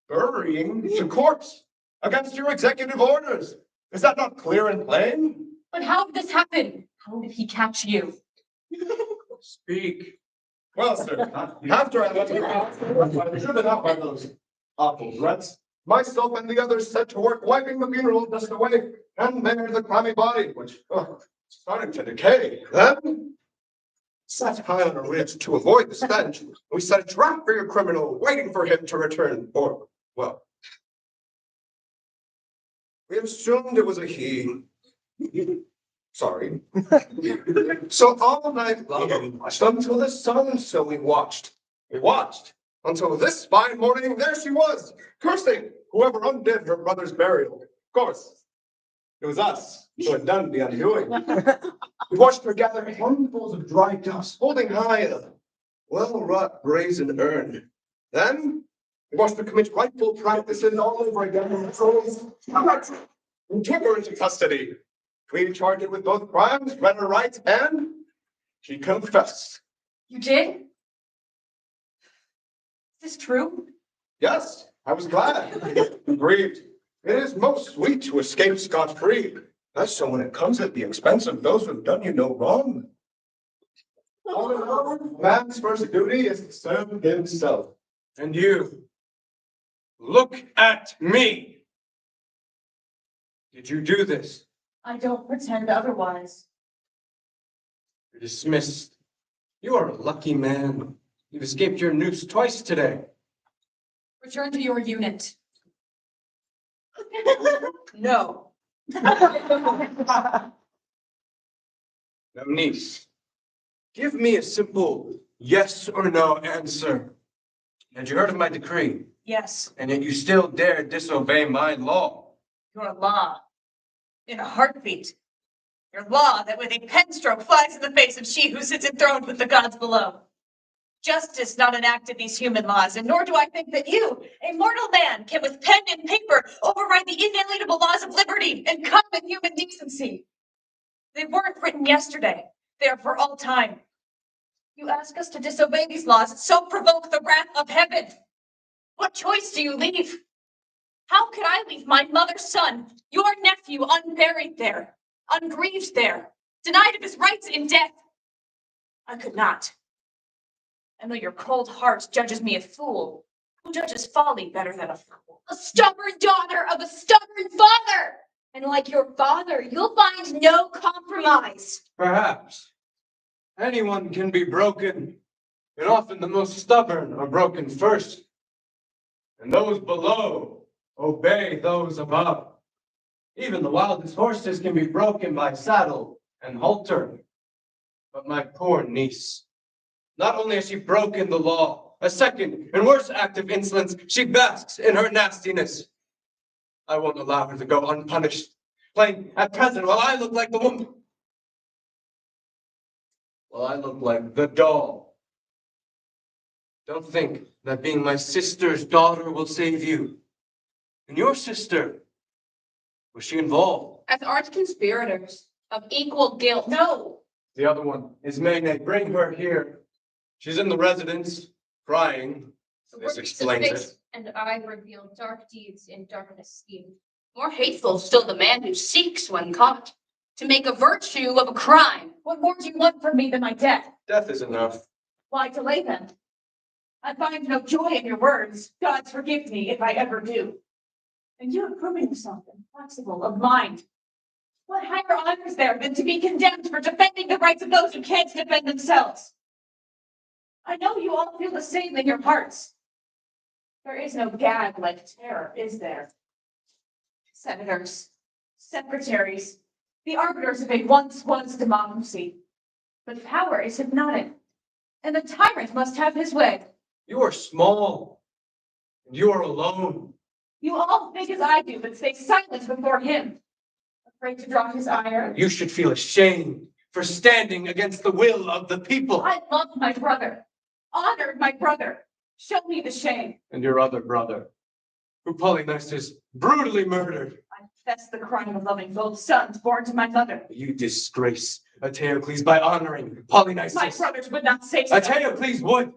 burying the corpse against your executive orders. Is that not clear and plain? But how did this happen? How did he catch you? Speak. Well, sir, after I left the house, I was driven out by those awful threats. Myself and the others set to work wiping the funeral dust away and there the clammy body, which starting to decay. Then sat high on our ridge to avoid the stench. We set a trap for your criminal, waiting for him to return. Or, well, we assumed it was a he. Sorry. So all night long, we watched until the sun, so we watched. We watched until this fine morning, there she was, cursing whoever undid her brother's burial. Of course, it was us who had done the undoing. We watched her gather handfuls of dry dust, holding high a well-wrought brazen urn. Then we watched her commit rightful practices all over again in the trolls. We took her into custody. We charged her with both crimes, read her rights, and she confessed. You did? Is this true? Yes, I was glad. Grieved. It is most sweet to escape scot-free. That's so when it comes at the expense of those who've done you no wrong. All in all, man's first duty is to serve himself. And you, look at me. Did you do this? I don't pretend otherwise. You're dismissed. You are a lucky man. You've escaped your noose twice today. Return to your unit. No. Now, niece, give me a simple yes or no answer. Had you heard of my decree? Yes, And yet you still dare disobey my law. your law. In a heartbeat. Your law that with a pen stroke flies in the face of she who sits enthroned with the gods below. Justice not enacted these human laws, and nor do I think that you, a mortal man, can with pen and paper override the inalienable laws of liberty and common human decency. They weren't written yesterday. They are for all time. You ask us to disobey these laws, so provoke the wrath of heaven. What choice do you leave? How could I leave my mother's son, your nephew, unburied there, ungrieved there, denied of his rights in death? I could not. And though your cold heart judges me a fool, who judges folly better than a fool? A stubborn daughter of a stubborn father. And like your father, you'll find no compromise. Perhaps. Anyone can be broken, and often the most stubborn are broken first. And those below obey those above. Even the wildest horses can be broken by saddle and halter. But my poor niece, not only has she broken the law, a second and worse act of insolence, she basks in her nastiness. I won't allow her to go unpunished, playing at present while I look like the woman. While I look like the doll. Don't think that being my sister's daughter will save you. And your sister, was she involved? As arch conspirators of equal guilt. No. The other one is Mayne. Bring her here. She's in the residence, crying. This explains it. And I reveal dark deeds in darkness scheme. More hateful still the man who seeks, when caught, to make a virtue of a crime. What more do you want from me than my death? Death is enough. Why delay them? I find no joy in your words. Gods forgive me if I ever do. And you have proven yourself inflexible of mind. What higher honor is there than to be condemned for defending the rights of those who can't defend themselves? I know you all feel the same in your hearts. There is no gag like terror, is there? Senators, secretaries, the arbiters of a once was democracy. But power is hypnotic, and the tyrant must have his way. You are small, and you are alone. You all think as I do, but stay silent before him, afraid to draw his ire. You should feel ashamed for standing against the will of the people. I loved my brother, honored my brother. Show me the shame. And your other brother, who Polynices brutally murdered. I confess the crime of loving both sons born to my mother. You disgrace Eteocles by honoring Polynices. My brothers would not say so. Eteocles would.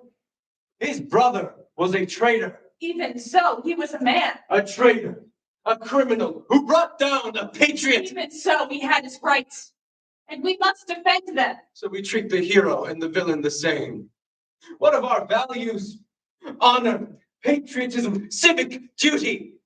His brother was a traitor. Even so, he was a man. A traitor. A criminal who brought down a patriot. Even so, he had his rights. And we must defend them. So we treat the hero and the villain the same. What of our values? Honor, patriotism, civic duty.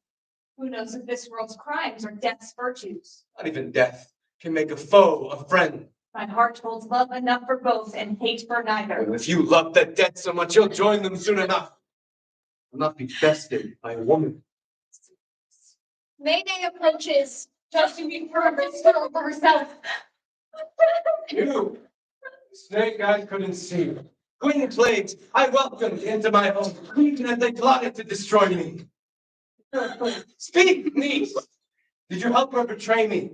Who knows if this world's crimes are death's virtues? Not even death can make a foe a friend. My heart holds love enough for both and hate for neither. And if you love the dead so much, you'll join them soon enough. Will not be bested by a woman. Mayne approaches, judging me for a risk over herself. You, snake I couldn't see. Queen plagues, I welcomed into my home, even as they plotted to destroy me. Speak, niece. Did you help her betray me?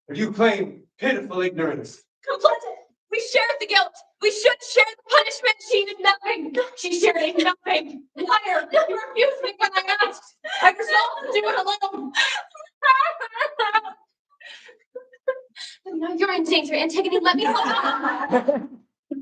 Or do you claim pitiful ignorance? Complicit. We shared the guilt. We should share the punishment. She did nothing. She shared nothing. Liar. You refused me when I asked. I resolved to do it alone. But now you're in danger, Antigone. Let me hold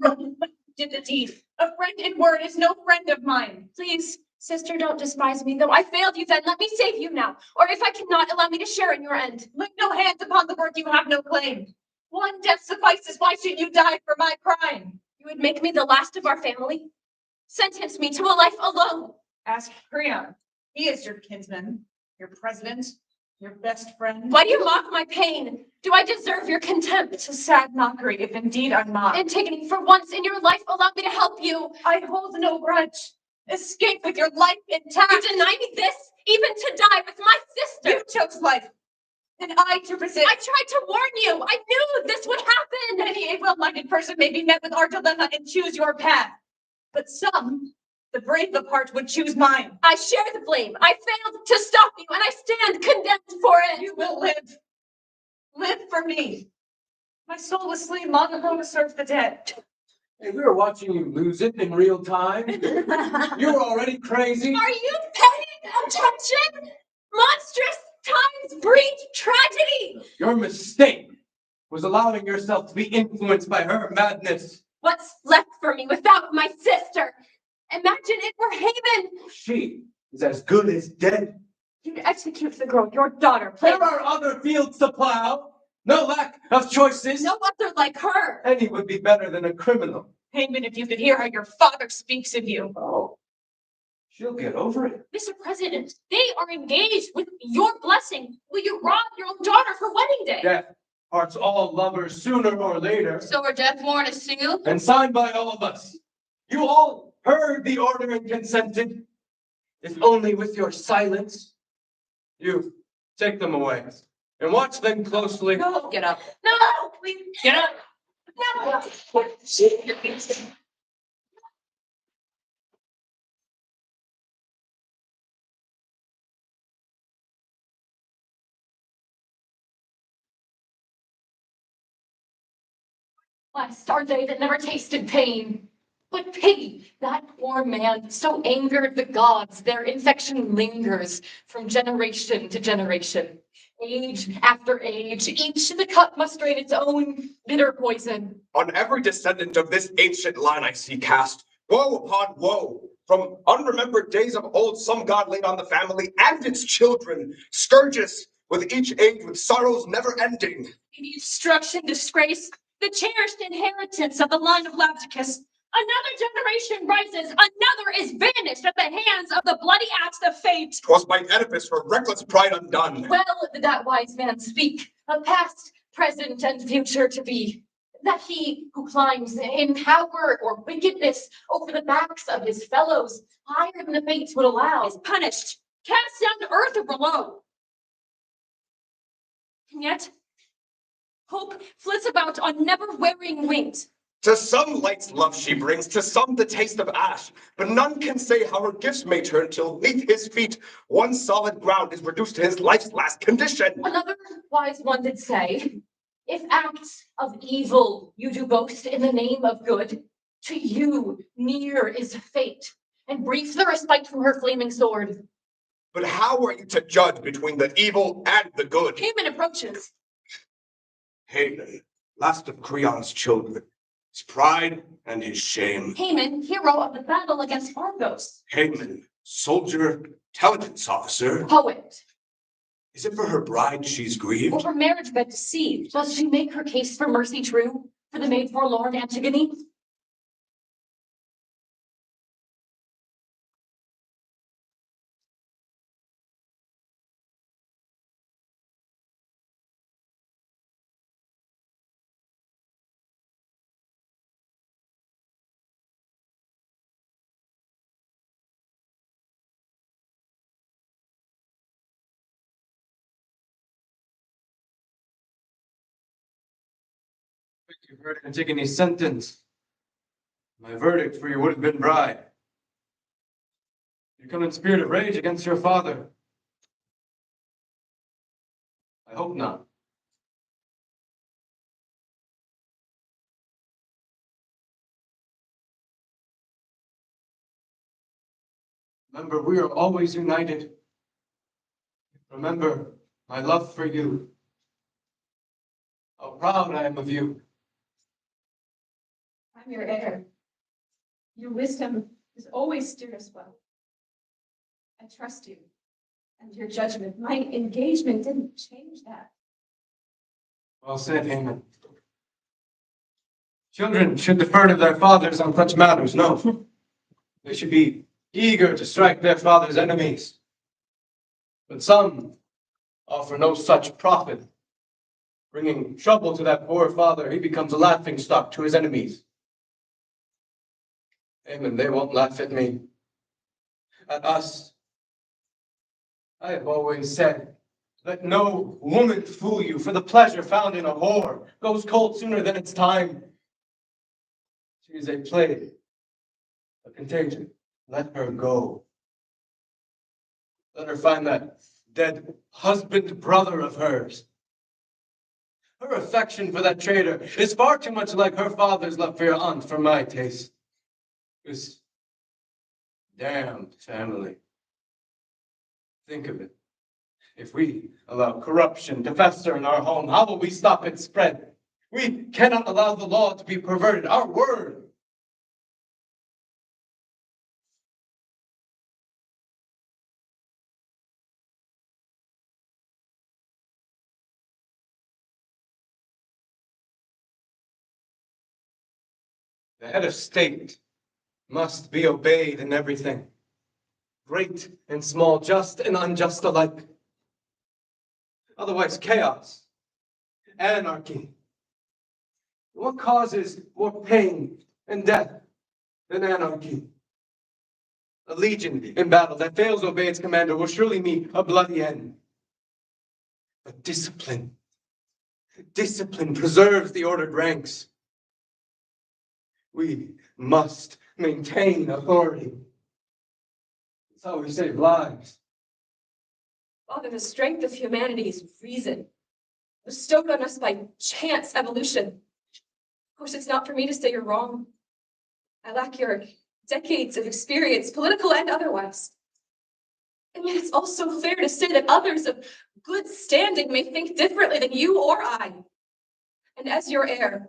on. Did the deed. A friend in word is no friend of mine. Please, sister, don't despise me. Though I failed you then, let me save you now. Or if I cannot, allow me to share in your end. Lay no hands upon the work you have no claim. One death suffices. Why should you die for my crime? You would make me the last of our family. Sentence me to a life alone. Ask Creon. He is your kinsman, your president, your best friend. Why do you mock my pain? Do I deserve your contempt? It's a sad mockery, if indeed I'm not. Antigone, for once in your life, allow me to help you. I hold no grudge. Escape with your life intact. You deny me this, even to die with my sister. You chose life, and I to resist. I tried to warn you. I knew this would happen. Many a well-minded person may be met with our dilemma and choose your path. But some, the brave of heart, would choose mine. I share the blame. I failed to stop you, and I stand condemned for it. You will live. Live for me. My soul was slain long ago to serve the dead. Hey, we were watching you lose it in real time. You were already crazy. Are you paying attention? Monstrous times breed tragedy. Your mistake was allowing yourself to be influenced by her madness. What's left for me without my sister? Imagine it were Haman. She is as good as dead. You'd execute the girl, your daughter. There are other fields to plow. No lack of choices. No other like her. Any would be better than a criminal. Haman, if you could hear how your father speaks of you. Oh, she'll get over it. Mr. President, they are engaged with your blessing. Will you rob your own daughter for wedding day? Death parts all lovers sooner or later, So are death warrant a seal? and signed by all of us. You all heard the order and consented. If only with your silence. You take them away and watch them closely. No. Get up. No, please. Get up. No. Blessed are they that never tasted pain. But pity that poor man so angered the gods, their infection lingers from generation to generation. Age after age, each the cup must drain its own bitter poison. On every descendant of this ancient line I see cast, woe upon woe. From unremembered days of old, some god laid on the family and its children, scourges with each age with sorrows never ending. The destruction, disgrace, the cherished inheritance of the line of Lapticus. Another generation rises, another is vanished at the hands of the bloody axe of fate. 'Twas by Oedipus for reckless pride undone. Well did that wise man speak of past, present, and future to be. That he who climbs in power or wickedness over the backs of his fellows higher than the fates would allow Is punished, cast down to earth or below. And yet, hope flits about on never-wearying wings. To some light's love she brings, to some the taste of ash, but none can say how her gifts may turn till 'neath his feet one solid ground is reduced to his life's last condition. Another wise one did say, if acts of evil you do boast in the name of good, to you near is fate, and brief the respite from her flaming sword. But how are you to judge between the evil and the good? Haman approaches. Haman, last of Creon's children, his pride and his shame. Haman, hero of the battle against Argos. Haman, soldier, intelligence officer. Poet, Is it for her bride she's Or grieved? her marriage bed deceived. does she make her case for mercy true, for the maid forlorn Antigone? You heard Antigone's sentence. My verdict for your would-have-been bride. You come in spirit of rage against your father. I hope not. Remember, we are always united. Remember my love for you. How proud I am of you. I'm your heir. Your wisdom has always steered us well. I trust you and your judgment. My engagement didn't change that. Well said, Haman. Children should defer to their fathers on such matters, no. They should be eager to strike their father's enemies. But some offer no such profit. Bringing trouble to that poor father, he becomes a laughingstock to his enemies. Haman, they won't laugh at me. At us. I have always said, let no woman fool you, for the pleasure found in a whore goes cold sooner than its time. She is a plague, a contagion. Let her go. Let her find that dead husband brother of hers. Her affection for that traitor is far too much like her father's love for your aunt for my taste. This damned family. Think of it. If we allow corruption to fester in our home, how will we stop its spread? We cannot allow the law to be perverted. Our word. The head of state must be obeyed in everything, great and small, just and unjust alike. Otherwise, chaos, anarchy. What causes more pain and death than anarchy? A legion in battle that fails to obey its commander will surely meet a bloody end. But discipline preserves the ordered ranks. We must maintain authority. That's how we save lives. Father, the strength of humanity is reason, bestowed on us by chance evolution. Of course, it's not for me to say you're wrong. I lack your decades of experience, political and otherwise. And yet it's also fair to say that others of good standing may think differently than you or I. And as your heir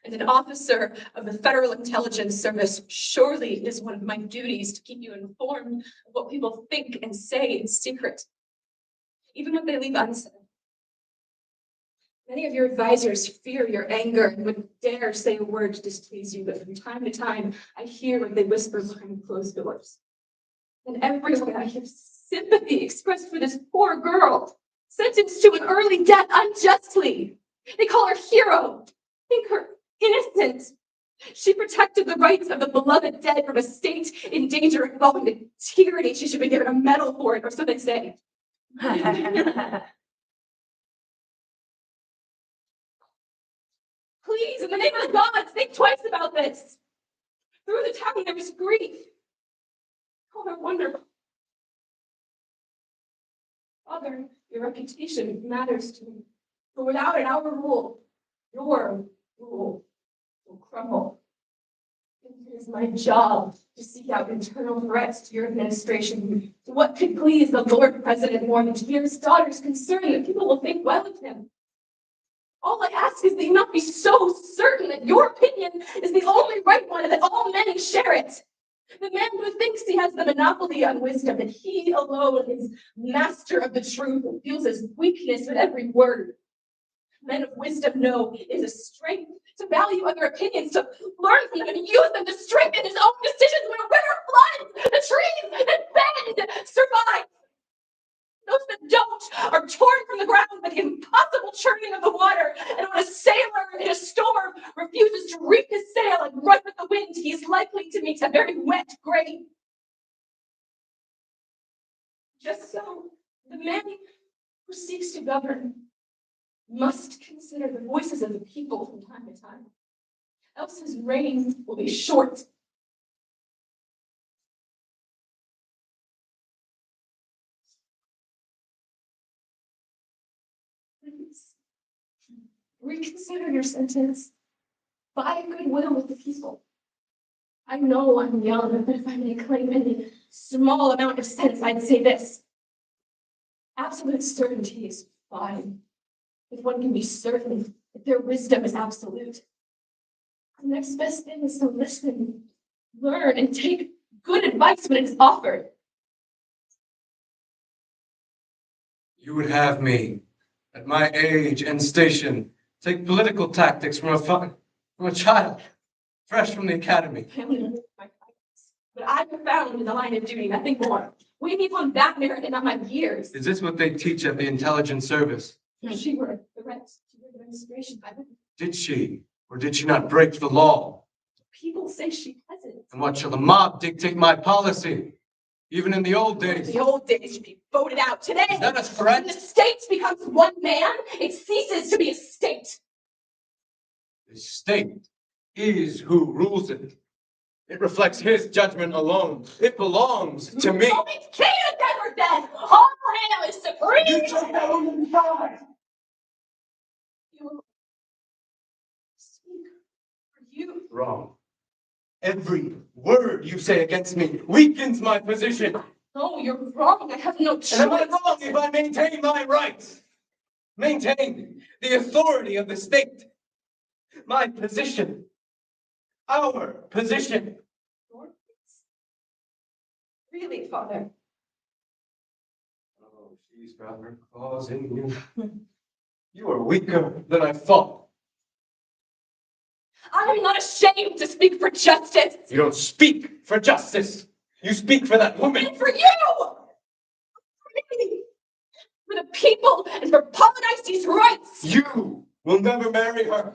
and an officer of the Federal Intelligence Service, surely it is one of my duties to keep you informed of what people think and say in secret, even what they leave unsaid. Many of your advisors fear your anger and would dare say a word to displease you, but from time to time, I hear what they whisper behind closed doors. And everywhere I hear sympathy expressed for this poor girl, sentenced to an early death unjustly. They call her hero, think her innocent. She protected the rights of the beloved dead from a state in danger of falling to tyranny. She should be given a medal for it, or so they say. Please, in the name of the gods, think twice about this. Through the town there is grief. Oh, they're wonderful. Father, your reputation matters to me. But without it, our rule, your rule, will crumble. It is my job to seek out internal threats to your administration. What could please the Lord President more than to hear his daughter's concern that people will think well of him? All I ask is that you not be so certain that your opinion is the only right one and that all men share it. The man who thinks he has the monopoly on wisdom, that he alone is master of the truth and feels his weakness with every word. Men of wisdom know it is a strength to value other opinions, to learn from them and use them to strengthen his own decisions. When a river floods, the trees that bend survive. Those that don't are torn from the ground by the impossible churning of the water. And when a sailor in a storm refuses to reef his sail and run with the wind, he is likely to meet a very wet grave. Just so, the man who seeks to govern must consider the voices of the people from time to time. Else his reign will be short. Please, reconsider your sentence by goodwill with the people. I know I'm young, but if I may claim any small amount of sense, I'd say this. Absolute certainty is fine. If one can be certain that their wisdom is absolute. The next best thing is to listen, learn, and take good advice when it is offered. You would have me, at my age and station, take political tactics from a child, fresh from the academy. Family members are my fights. But I've found in the line of duty nothing more. We need on that merit and not my years. Is this what they teach at the intelligence service? She were a threat to your administration. Did she, or did she not break the law? People say she hasn't. And what shall the mob dictate my policy? Even in the old days. The old days should be voted out. Today, Is that a threat? when the state becomes one man, it ceases to be a state. The state is who rules it. It reflects his judgment alone. It belongs to me. Oh, it's king of never dead. All hail is supreme. You wrong. Every word you say against me weakens my position. No, you're wrong. I have no choice. And am I wrong if I maintain my rights? Maintain the authority of the state? My position. Our position. Really, Father? Oh, she's got her claws in you. You are weaker than I thought. I am not ashamed to speak for justice. You don't speak for justice. You speak for that woman. And for you! For me! For the people and for Polynices' rights! You will never marry her.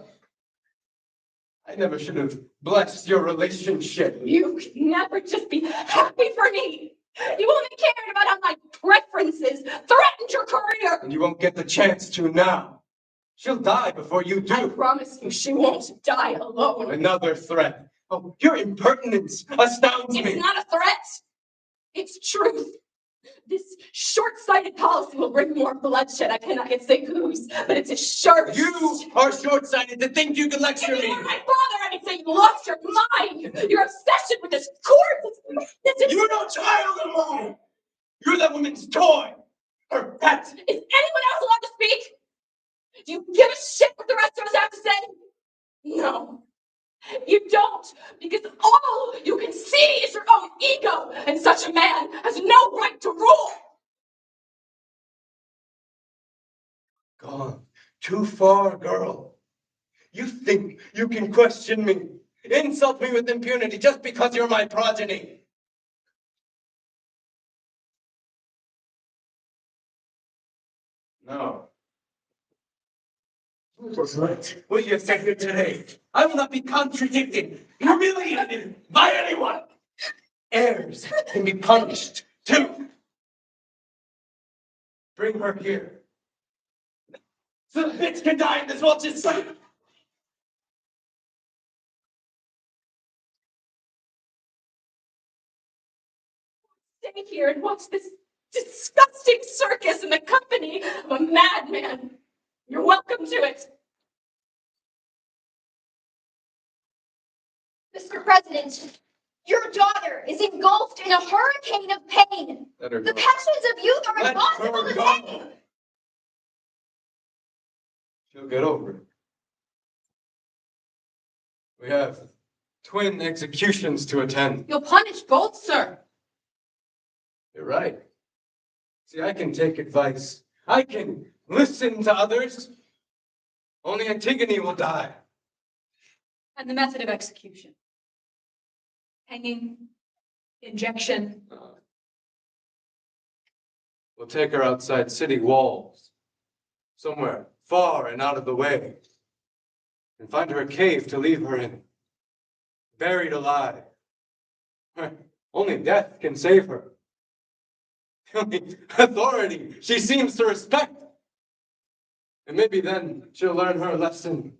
I never should have blessed your relationship. You could never just be happy for me! You only cared about how my preferences threatened your career! And you won't get the chance to now. She'll die before you I do. promise you she won't die alone. Another threat. Oh, your impertinence astounds me. It's not a threat. It's truth. This short-sighted policy will bring more bloodshed. I cannot yet say whose, but it's a sharp. You are short-sighted to think you can lecture If me. you were my father, I would say you lost your mind. Your obsession with this court. You're no child of mine. You're that woman's toy. Her pet. Is anyone else allowed to speak? Do you give a shit what the rest of us have to say? No. You don't, because all you can see is your own ego, and such a man has no right to rule. Gone too far, girl. You think you can question me, insult me with impunity just because you're my progeny. No. What you said here today, I will not be contradicted, humiliated by anyone. Heirs can be punished too. Bring her here. So the bitch can die in this vulture's sight. Stay here and watch this disgusting circus in the company of a madman. You're welcome to it. Mr. President, your daughter is engulfed in a hurricane of pain. Let her The go. passions of youth are Let impossible her to go. tame. She'll get over it. We have twin executions to attend. You'll punish both, sir. You're right. See, I can take advice. I can listen to others. Only Antigone will die. And the method of execution. Hanging, injection. We'll take her outside city walls, somewhere far and out of the way, and find her a cave to leave her in, buried alive. Only death can save her. The only authority she seems to respect. And maybe then she'll learn her lesson.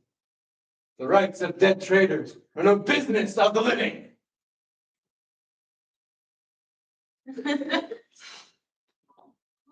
The rights of dead traitors are no business of the living.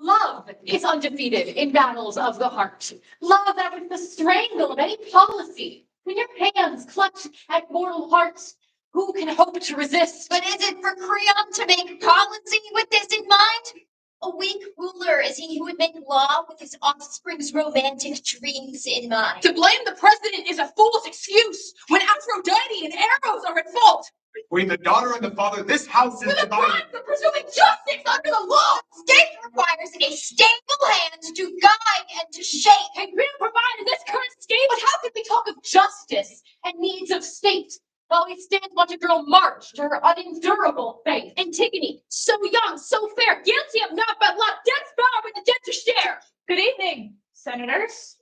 Love is undefeated in battles of the heart. Love that is the strangle of any policy. When your hands clutch at mortal hearts, who can hope to resist? But is it for Creon to make policy with this in mind? A weak ruler is he who would make law with his offspring's romantic dreams in mind. To blame the president is a fool's excuse when Aphrodite and Eros are at fault. Between the daughter and the father, this house is For the divided. crime for presuming justice under the law. State requires a stable hand to guide and to shape. And we don't provide in this current scheme, but how can we talk of justice and needs of state while we stand to watch a girl march to her unendurable fate? Antigone, so young, so fair, guilty of naught but love, death's power with the dead to share. Good evening, senators.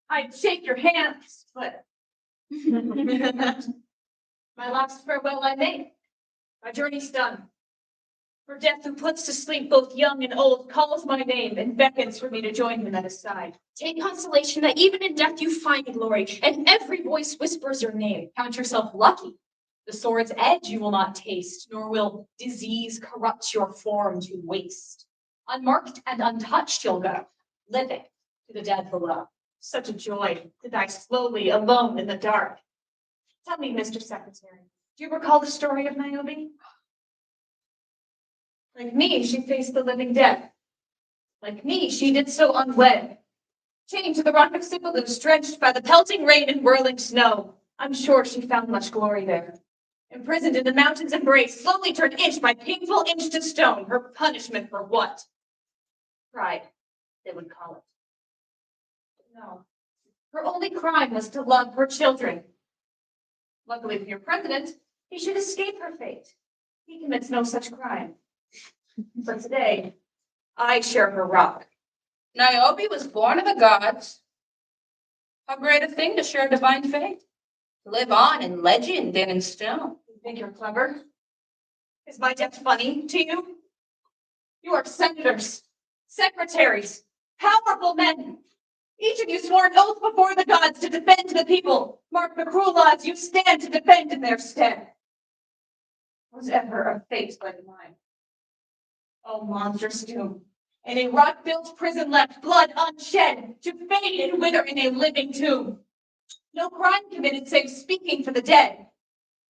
I'd shake your hands, but my last farewell I made. My journey's done. For death, who puts to sleep both young and old, calls my name and beckons for me to join him at his side. Take consolation that even in death you find glory, and every voice whispers your name. Count yourself lucky. The sword's edge you will not taste, nor will disease corrupt your form to waste. Unmarked and untouched you'll go, living to the dead below. Such a joy to die slowly alone in the dark. Tell me, Mr. Secretary, do you recall the story of Niobe? Like me, she faced the living death. Like me, she did so unwed. Chained to the rock of Sipylus, drenched by the pelting rain and whirling snow. I'm sure she found much glory there. Imprisoned in the mountain's embrace, slowly turned inch by painful inch to stone. Her punishment for what? Pride, they would call it. No. Her only crime was to love her children. Luckily for your president, he should escape her fate. He commits no such crime. But today, I share her rock. Niobe was born of the gods. How great a thing to share divine fate. To live on in legend and in stone. You think you're clever? Is my death funny to you? You are senators, secretaries, powerful men. Each of you swore an oath before the gods to defend the people. Mark the cruel laws you stand to defend in their stead. Was ever a fate like mine? Oh, monstrous doom. In a rock-built prison left, blood unshed, to fade and wither in a living tomb. No crime committed save speaking for the dead,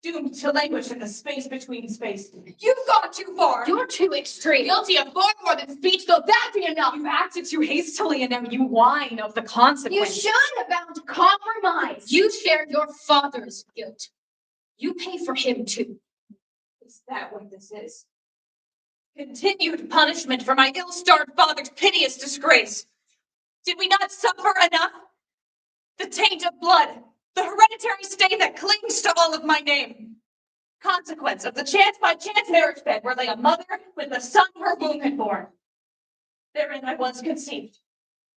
doomed to languish in the space between space. You've gone too far. You're too extreme. Guilty of far more than speech, though that be enough. You've acted too hastily, and now you whine of the You consequences. should have bound to compromise. You share your father's guilt. You pay for him too. Is that what this is? Continued punishment for my ill-starred father's piteous disgrace. Did we not suffer enough? The taint of blood, the hereditary stain that clings to all of my name. Consequence of the chance-by-chance marriage bed where lay a mother with the son her womb had born. Therein I was conceived,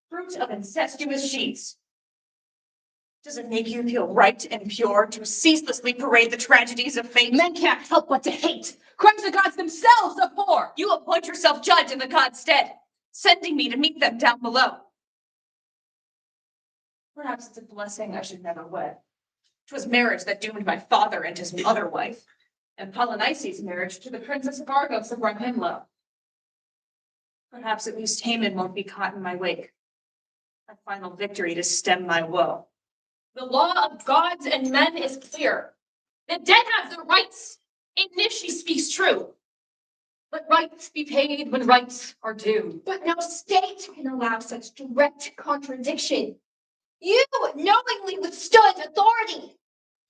fruit of incestuous sheets. Does it make you feel right and pure to ceaselessly parade the tragedies of fate? Men can't help but to hate. Crimes the gods themselves abhor. You appoint yourself judge in the god's stead, sending me to meet them down below. Perhaps it's a blessing I should never wed. 'Twas marriage that doomed my father and his other wife, and Polynices' marriage to the princess of Argos that brought him low. Perhaps at least Haman won't be caught in my wake. A final victory to stem my woe. The law of gods and men is clear. The dead have their rights. In this she speaks true. Let rights be paid when rights are due. But no state can allow such direct contradiction. You knowingly withstood authority.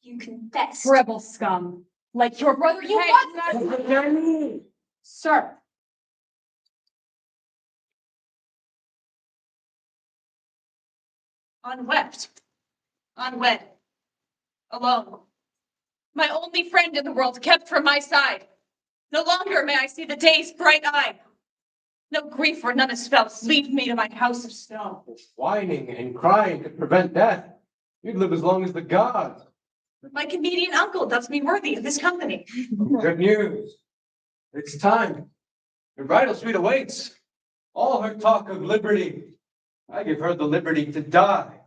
You confessed. Rebel scum. Like your brother, You what? Sir. Unwept, unwed, alone. My only friend in the world kept from my side. No longer may I see the day's bright eye. No grief for none is felt. Leave me to my house of stone. Whining and crying could prevent death. You'd live as long as the gods. But my comedian uncle does me worthy of his company. Good news. It's time. Your bridal suite awaits. All her talk of liberty, I give her the liberty to die.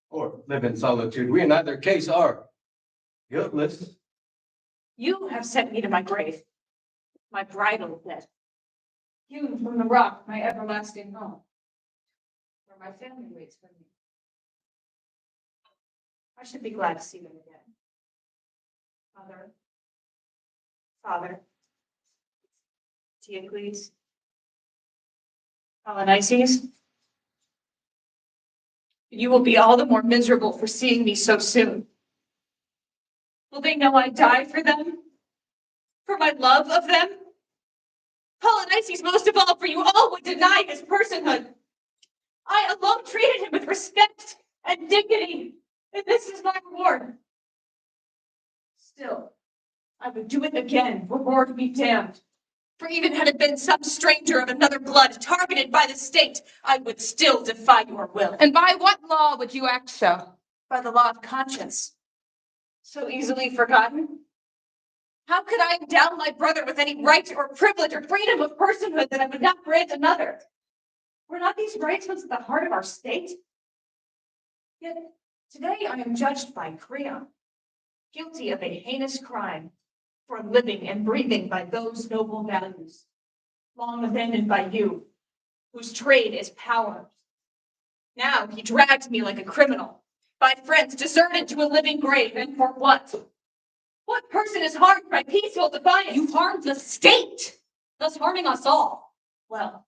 Or live in solitude. We in either case are guiltless. You have sent me to my grave, my bridal bed. Hewn from the rock, my everlasting home, where my family waits for me. I should be glad to see them again. Father, Diocles, Polynices, you will be all the more miserable for seeing me so soon. Will they know I die for them? For my love of them? Polynices, most of all, for you all would deny his personhood. I alone treated him with respect and dignity, and this is my reward. Still, I would do it again, reward be damned. For even had it been some stranger of another blood targeted by the state, I would still defy your will. And by what law would you act so? By the law of conscience. So easily forgotten? How could I endow my brother with any right or privilege or freedom of personhood that I would not grant another? Were not these rights once at the heart of our state? Yet today I am judged by Creon, guilty of a heinous crime, for living and breathing by those noble values, long abandoned by you, whose trade is power. Now he drags me like a criminal, by friends, deserted to a living grave, and for what? What person is harmed by peaceful defiance? You've harmed the state, thus harming us all. Well,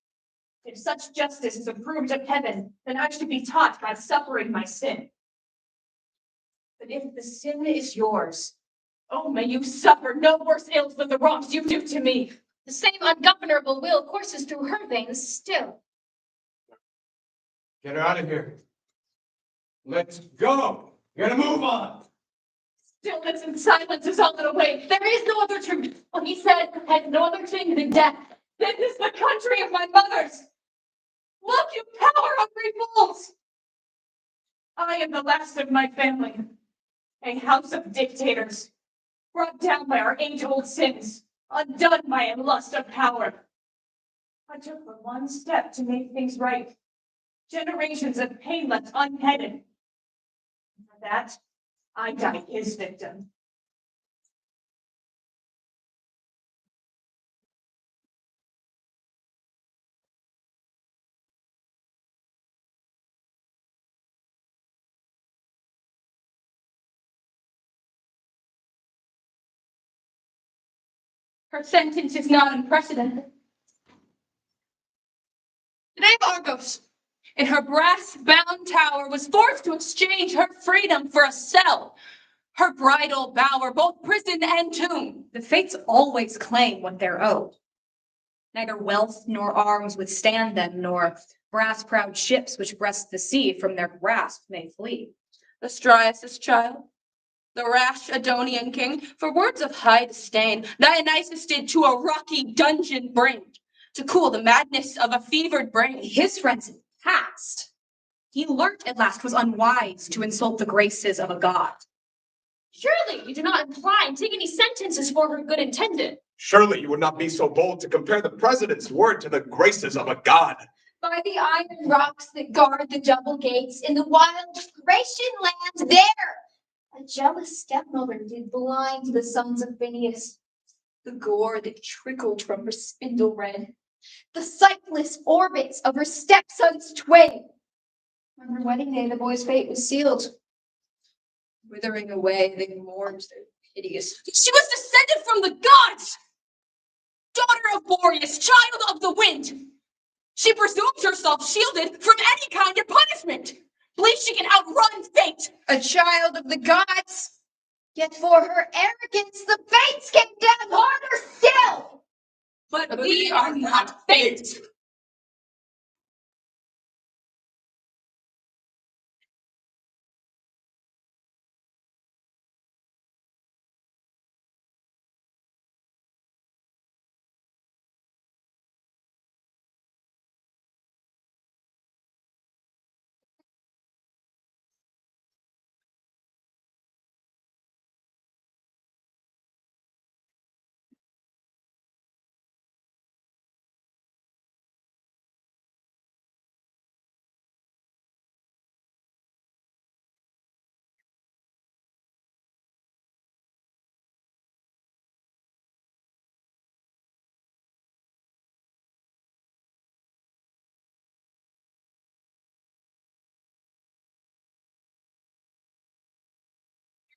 if such justice is approved of heaven, then I should be taught by suffering my sin. But if the sin is yours, oh, may you suffer no worse ills than the wrongs you do to me. The same ungovernable will courses through her veins still. Get her out of here. Let's go. We're gonna move on. Stillness and silence is all the way. There is no other truth. What he said had no other thing than death. This is the country of my mothers. Look, you power-hungry fools! I am the last of my family, a house of dictators, brought down by our age-old sins, undone by a lust of power. I took but one step to make things right. Generations of pain left unheaded. For that, I died his victim. Her sentence is not unprecedented. The name Argos, in her brass-bound tower, was forced to exchange her freedom for a cell. Her bridal bower, both prison and tomb. The fates always claim what they're owed. Neither wealth nor arms withstand them, nor brass-proud ships which breast the sea from their grasp may flee. Astrias' child, the rash Adonian king, for words of high disdain, Dionysus did to a rocky dungeon bring, to cool the madness of a fevered brain. His friends passed. He learnt at last 'twas unwise to insult the graces of a god. Surely you do not imply and take any sentences for her good intended. Surely you would not be so bold to compare the president's word to the graces of a god. By the iron rocks that guard the double gates in the wild Grecian land there, a jealous stepmother did blind the sons of Phineus. The gore that trickled from her spindle red, the sightless orbits of her stepsons twain. On her wedding day, the boy's fate was sealed. Withering away, they mourned their piteous. She was descended from the gods! Daughter of Boreas, child of the wind! She presumes herself shielded from any kind of punishment. Believes she can outrun fate. A child of the gods, yet for her arrogance, the fates came down harder still. But we are not fate.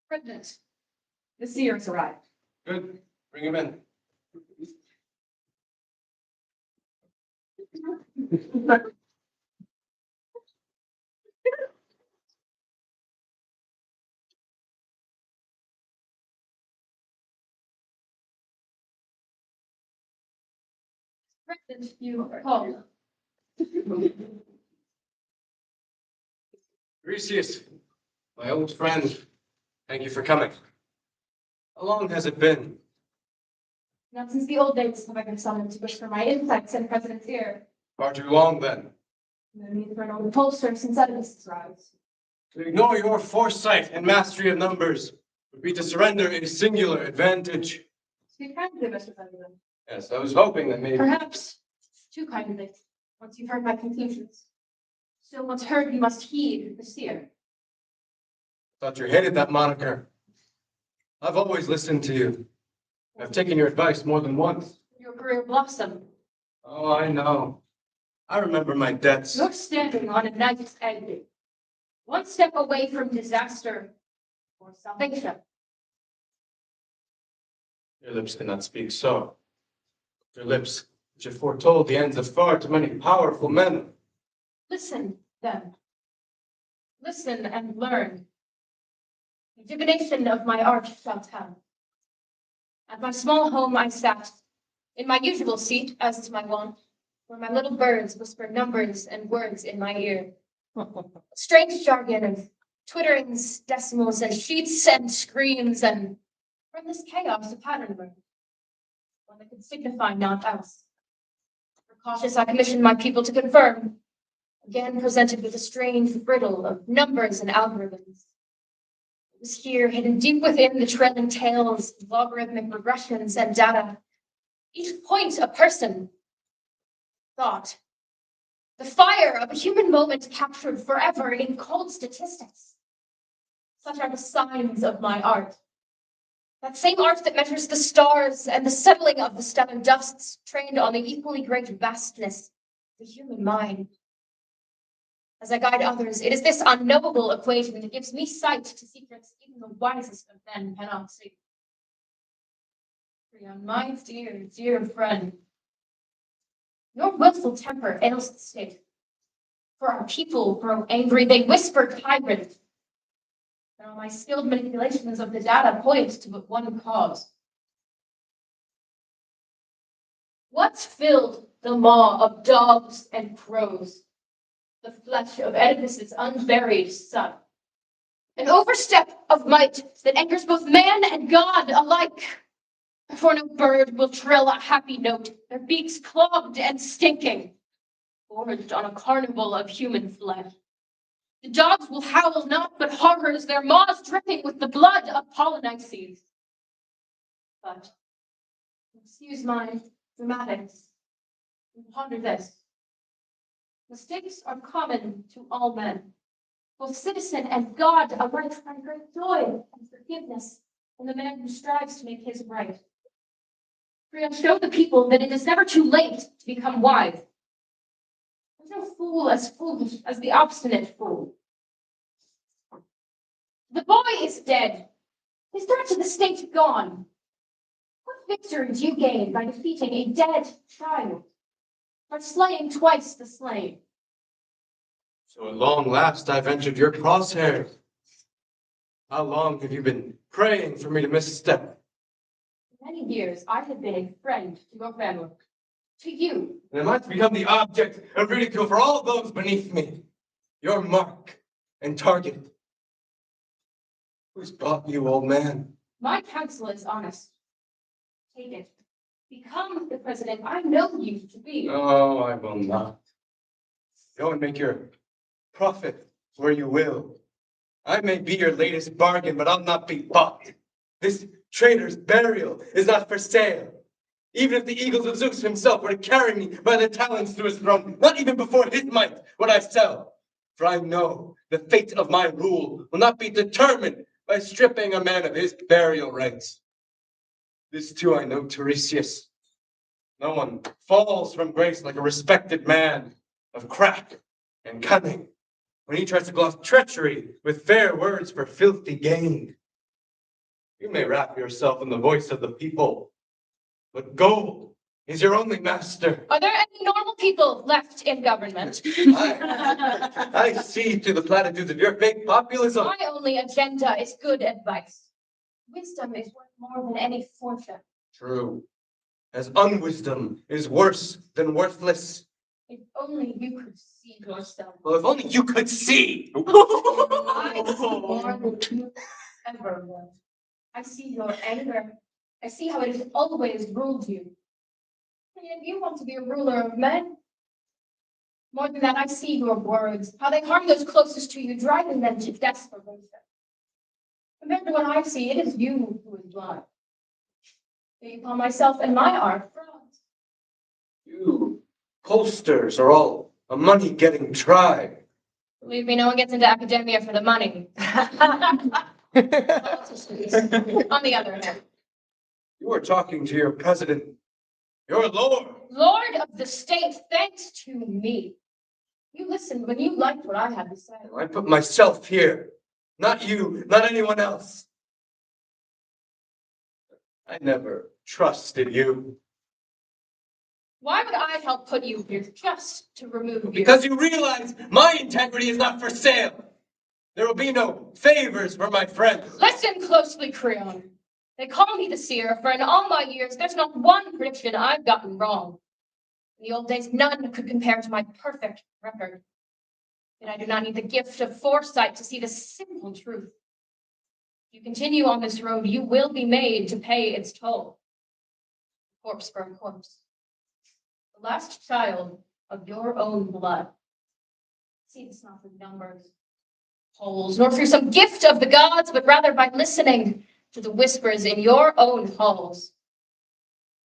President, the seers arrived. Good. Bring him in. President, you are called. Eurystheus, my old friend, thank you for coming. How long has it been? Not since the old days have I been summoned to wish for my insights in the president's ear. Far too long then. No need for an old pollster since Oedipus' rise. To ignore your foresight and mastery of numbers would be to surrender a singular advantage. Speak kindly, Mr. President. Yes, I was hoping that maybe. Perhaps too kindly, once you've heard my conclusions. Still once heard, you must heed the seer. Thought you hated that moniker. I've always listened to you. I've taken your advice more than once. Your career blossomed. Oh, I know. I remember my debts. You're standing on a knight's end. one step away from disaster or salvation. Your lips cannot speak so. Your lips, which have foretold the ends of far too many powerful men. Listen, then. Listen and learn. The divination of my art shall tell. At my small home I sat, in my usual seat, as is my wont, where my little birds whisper numbers and words in my ear. Strange jargon of twitterings, decimals, and sheets and screams, and from this chaos a pattern learned, one that could signify naught else. For cautious I commissioned my people to confirm, again presented with a strange riddle of numbers and algorithms. It was here, hidden deep within the trailing tales, logarithmic regressions, and data. Each point a person, thought. The fire of a human moment captured forever in cold statistics. Such are the signs of my art. That same art that measures the stars and the settling of the stellar dusts, trained on the equally great vastness of the human mind. As I guide others, it is this unknowable equation that gives me sight to secrets even the wisest of men cannot see. Creon, my dear, dear friend, your willful temper ails the state. For our people grow angry, they whisper tyrant. Now my skilled manipulations of the data point to but one cause. What's filled the maw of dogs and crows? The flesh of Oedipus's unburied son. An overstep of might that angers both man and God alike. For no bird will trill a happy note, their beaks clogged and stinking, forged on a carnival of human flesh. The dogs will howl not but horrors, their maws dripping with the blood of Polynices. But, excuse my dramatics, and ponder this. Mistakes are common to all men. Both citizen and God alike find great joy and forgiveness in the man who strives to make his right. Creon, show the people that it is never too late to become wise. There's no fool as foolish as the obstinate fool. The boy is dead. His threat to the state gone. What victory do you gain by defeating a dead child? By slaying twice the slain? So at long last I've entered your crosshairs. How long have you been praying for me to misstep? For many years I have been a friend to your family, to you. And am I to become the object of ridicule for all those beneath me? Your mark and target. Who's bought you, old man? My counsel is honest. Take it. Become the president I know you to be. No, I will not. Go and make your profit where you will. I may be your latest bargain, but I'll not be bought. This traitor's burial is not for sale. Even if the eagles of Zeus himself were to carry me by the talons to his throne, not even before his might would I sell. For I know the fate of my rule will not be determined by stripping a man of his burial rights. This too I know, Tiresias. No one falls from grace like a respected man of craft and cunning when he tries to gloss treachery with fair words for filthy gain. You may wrap yourself in the voice of the people, but gold is your only master. Are there any normal people left in government? I see through the platitudes of your fake populism. My only agenda is good advice. Wisdom is worth more than any fortune. True. As unwisdom is worse than worthless. If only you could see yourself. Well, if only you could see. I see more than you ever will. I see your anger. I see how it has always ruled you. And yet you want to be a ruler of men. More than that, I see your words, how they harm those closest to you, driving them to desperation. Compared to what I see, it is you who is blind. Being upon myself and my art, frauds. You posters are all a money-getting tribe. Believe me, no one gets into academia for the money. Politicians, on the other hand. You are talking to your president, your lord. Lord of the state, thanks to me. You listened when you liked what I had to say. I put myself here, not you, not anyone else. I never trusted you. Why would I help put you here just to remove you? Because you realize my integrity is not for sale. There will be no favors for my friends. Listen closely, Creon. They call me the seer, for in all my years, there's not one prediction I've gotten wrong. In the old days, none could compare to my perfect record. Yet I do not need the gift of foresight to see the simple truth. If you continue on this road, you will be made to pay its toll. Corpse for a corpse. The last child of your own blood. See this not through numbers, polls, nor through some gift of the gods, but rather by listening to the whispers in your own halls.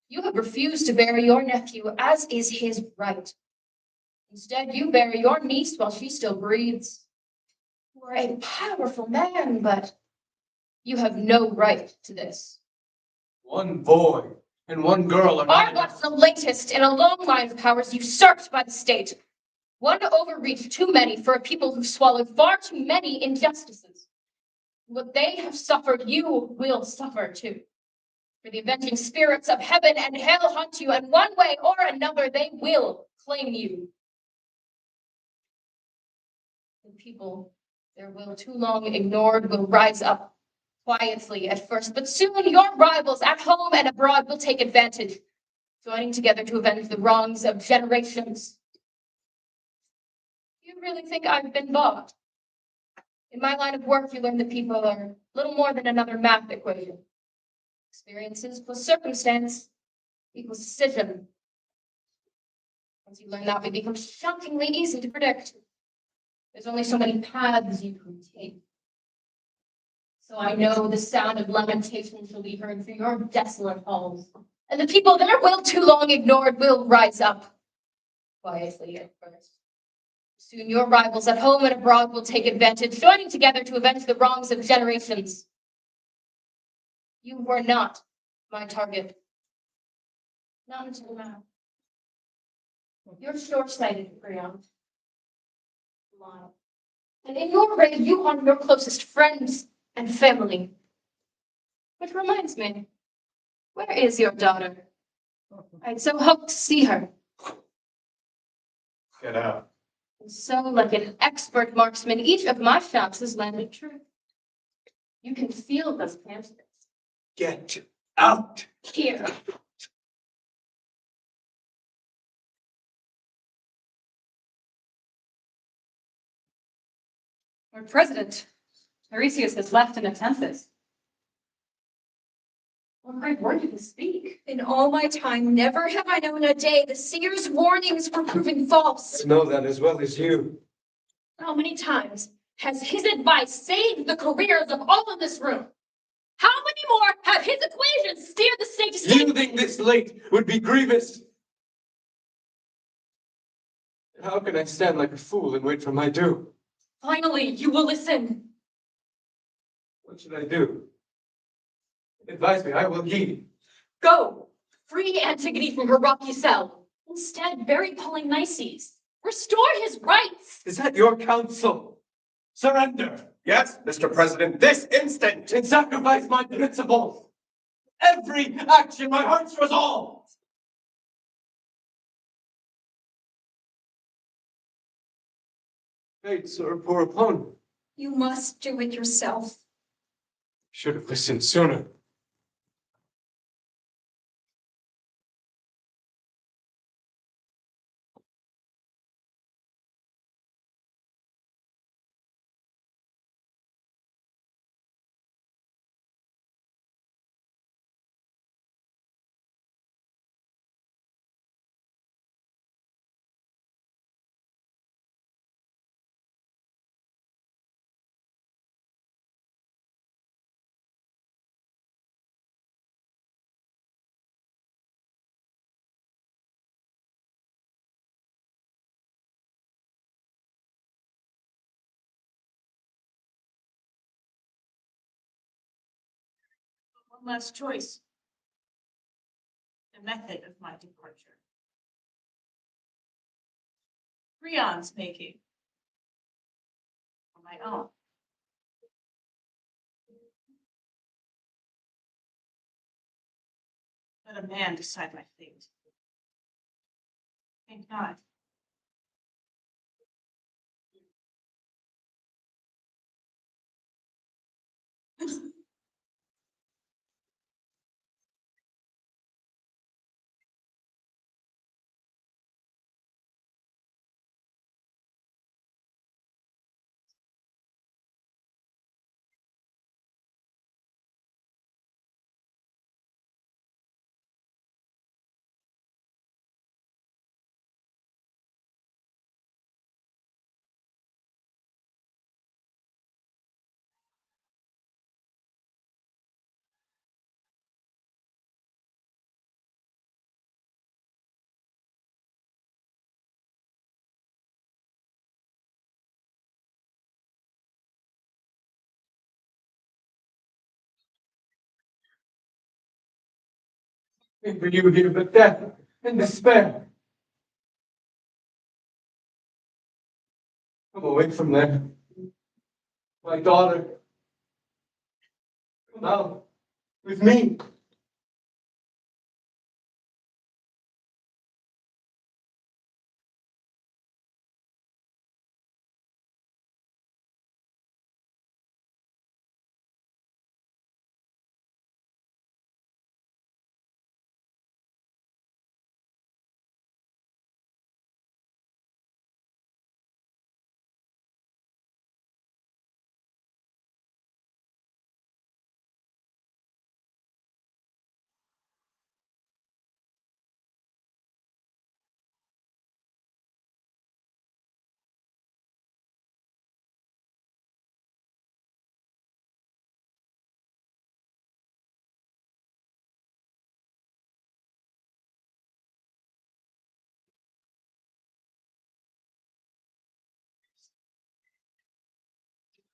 You have refused to bury your nephew, as is his right. Instead, you bury your niece while she still breathes. You are a powerful man, but you have no right to this. One boy and one girl are Are not but the latest in a long line of powers usurped by the state. One overreach too many for a people who swallowed far too many injustices. What they have suffered, you will suffer too. For the avenging spirits of heaven and hell hunt you, and one way or another they will claim you. The people, their will too long ignored, will rise up quietly at first, but soon your rivals at home and abroad will take advantage, joining together to avenge the wrongs of generations. Do you really think I've been bought? In my line of work, you learn that people are little more than another math equation. Experiences plus circumstance equals decision. Once you learn that, it becomes shockingly easy to predict. There's only so many paths you can take. So I know the sound of lamentation shall be heard through your desolate halls, and the people their will too long ignored will rise up, quietly at first. Soon your rivals at home and abroad will take advantage, joining together to avenge the wrongs of generations. You were not my target. Not until now. You're short-sighted, Creon. Blind. And in your rage, you harm your closest friends and family. Which reminds me, where is your daughter? I'd so hoped to see her. Get out. And so, like an expert marksman, each of my shots has landed true. You can feel those pamphlets. Get out. Here. Our president, Tiresias, has left in a tempest. Well, my word didn't speak. In all my time, never have I known a day the seer's warnings were proving false. I know that as well as you. How many times has his advice saved the careers of all in this room? How many more have his equations steered the state to state? Yielding this late would be grievous. How can I stand like a fool and wait for my due? Finally, you will listen. What should I do? Advise me, I will heed. Go, free Antigone from her rocky cell. Instead, bury Polynices. Restore his rights. Is that your counsel? Surrender. Yes, Mr. President, this instant. And sacrifice my principles. Every action, my heart's resolve. Fates are a poor opponent. You must do it yourself. Should have listened sooner. One last choice. The method of my departure. Creon's making. On my own. Let a man decide my fate. Think not. For you here, but death and despair. Come away from there. My daughter. Come out with me.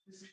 Is it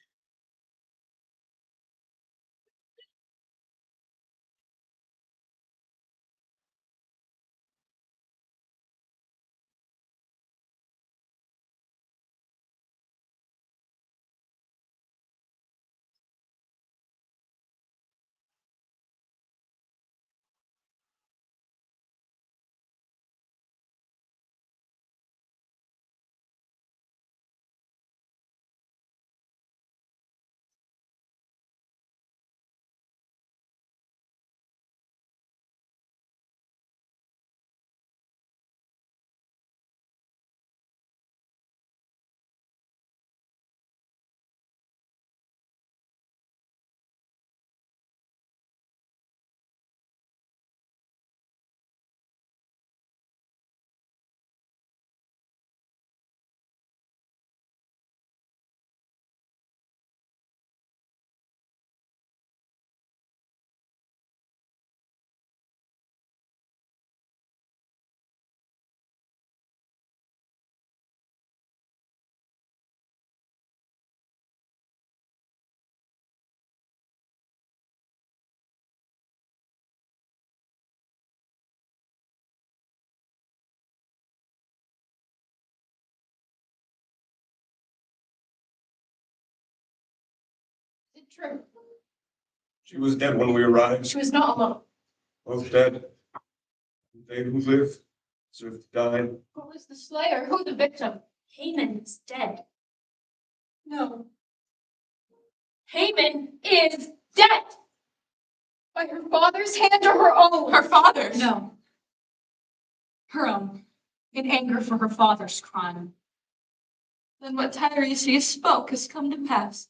true? She was dead when we arrived, She was not alone. both dead. They who live deserve to die. Who was the slayer? Who the victim? Haman is dead. No. Haman is dead. By her father's hand or her own? Her father's. No. Her own. In anger for her father's crime. Then what Tiresias spoke has come to pass.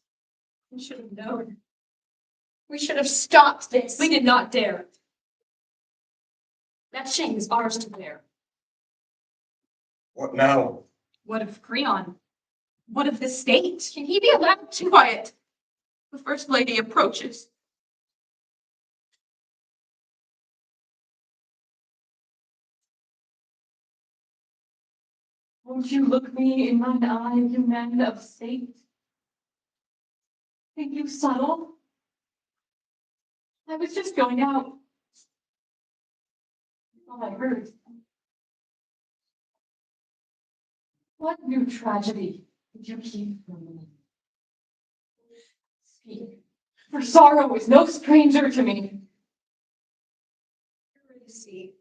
We should have known. We should have stopped this. We did not dare. That shame is ours to bear. What now? What of Creon? What of the state? Can he be allowed to quiet? The first lady approaches. Won't you look me in mine eye, you men of state? Think you subtle? I was just going out. All I heard. What new tragedy did you keep from me? Speak, for sorrow is no stranger to me. Speak.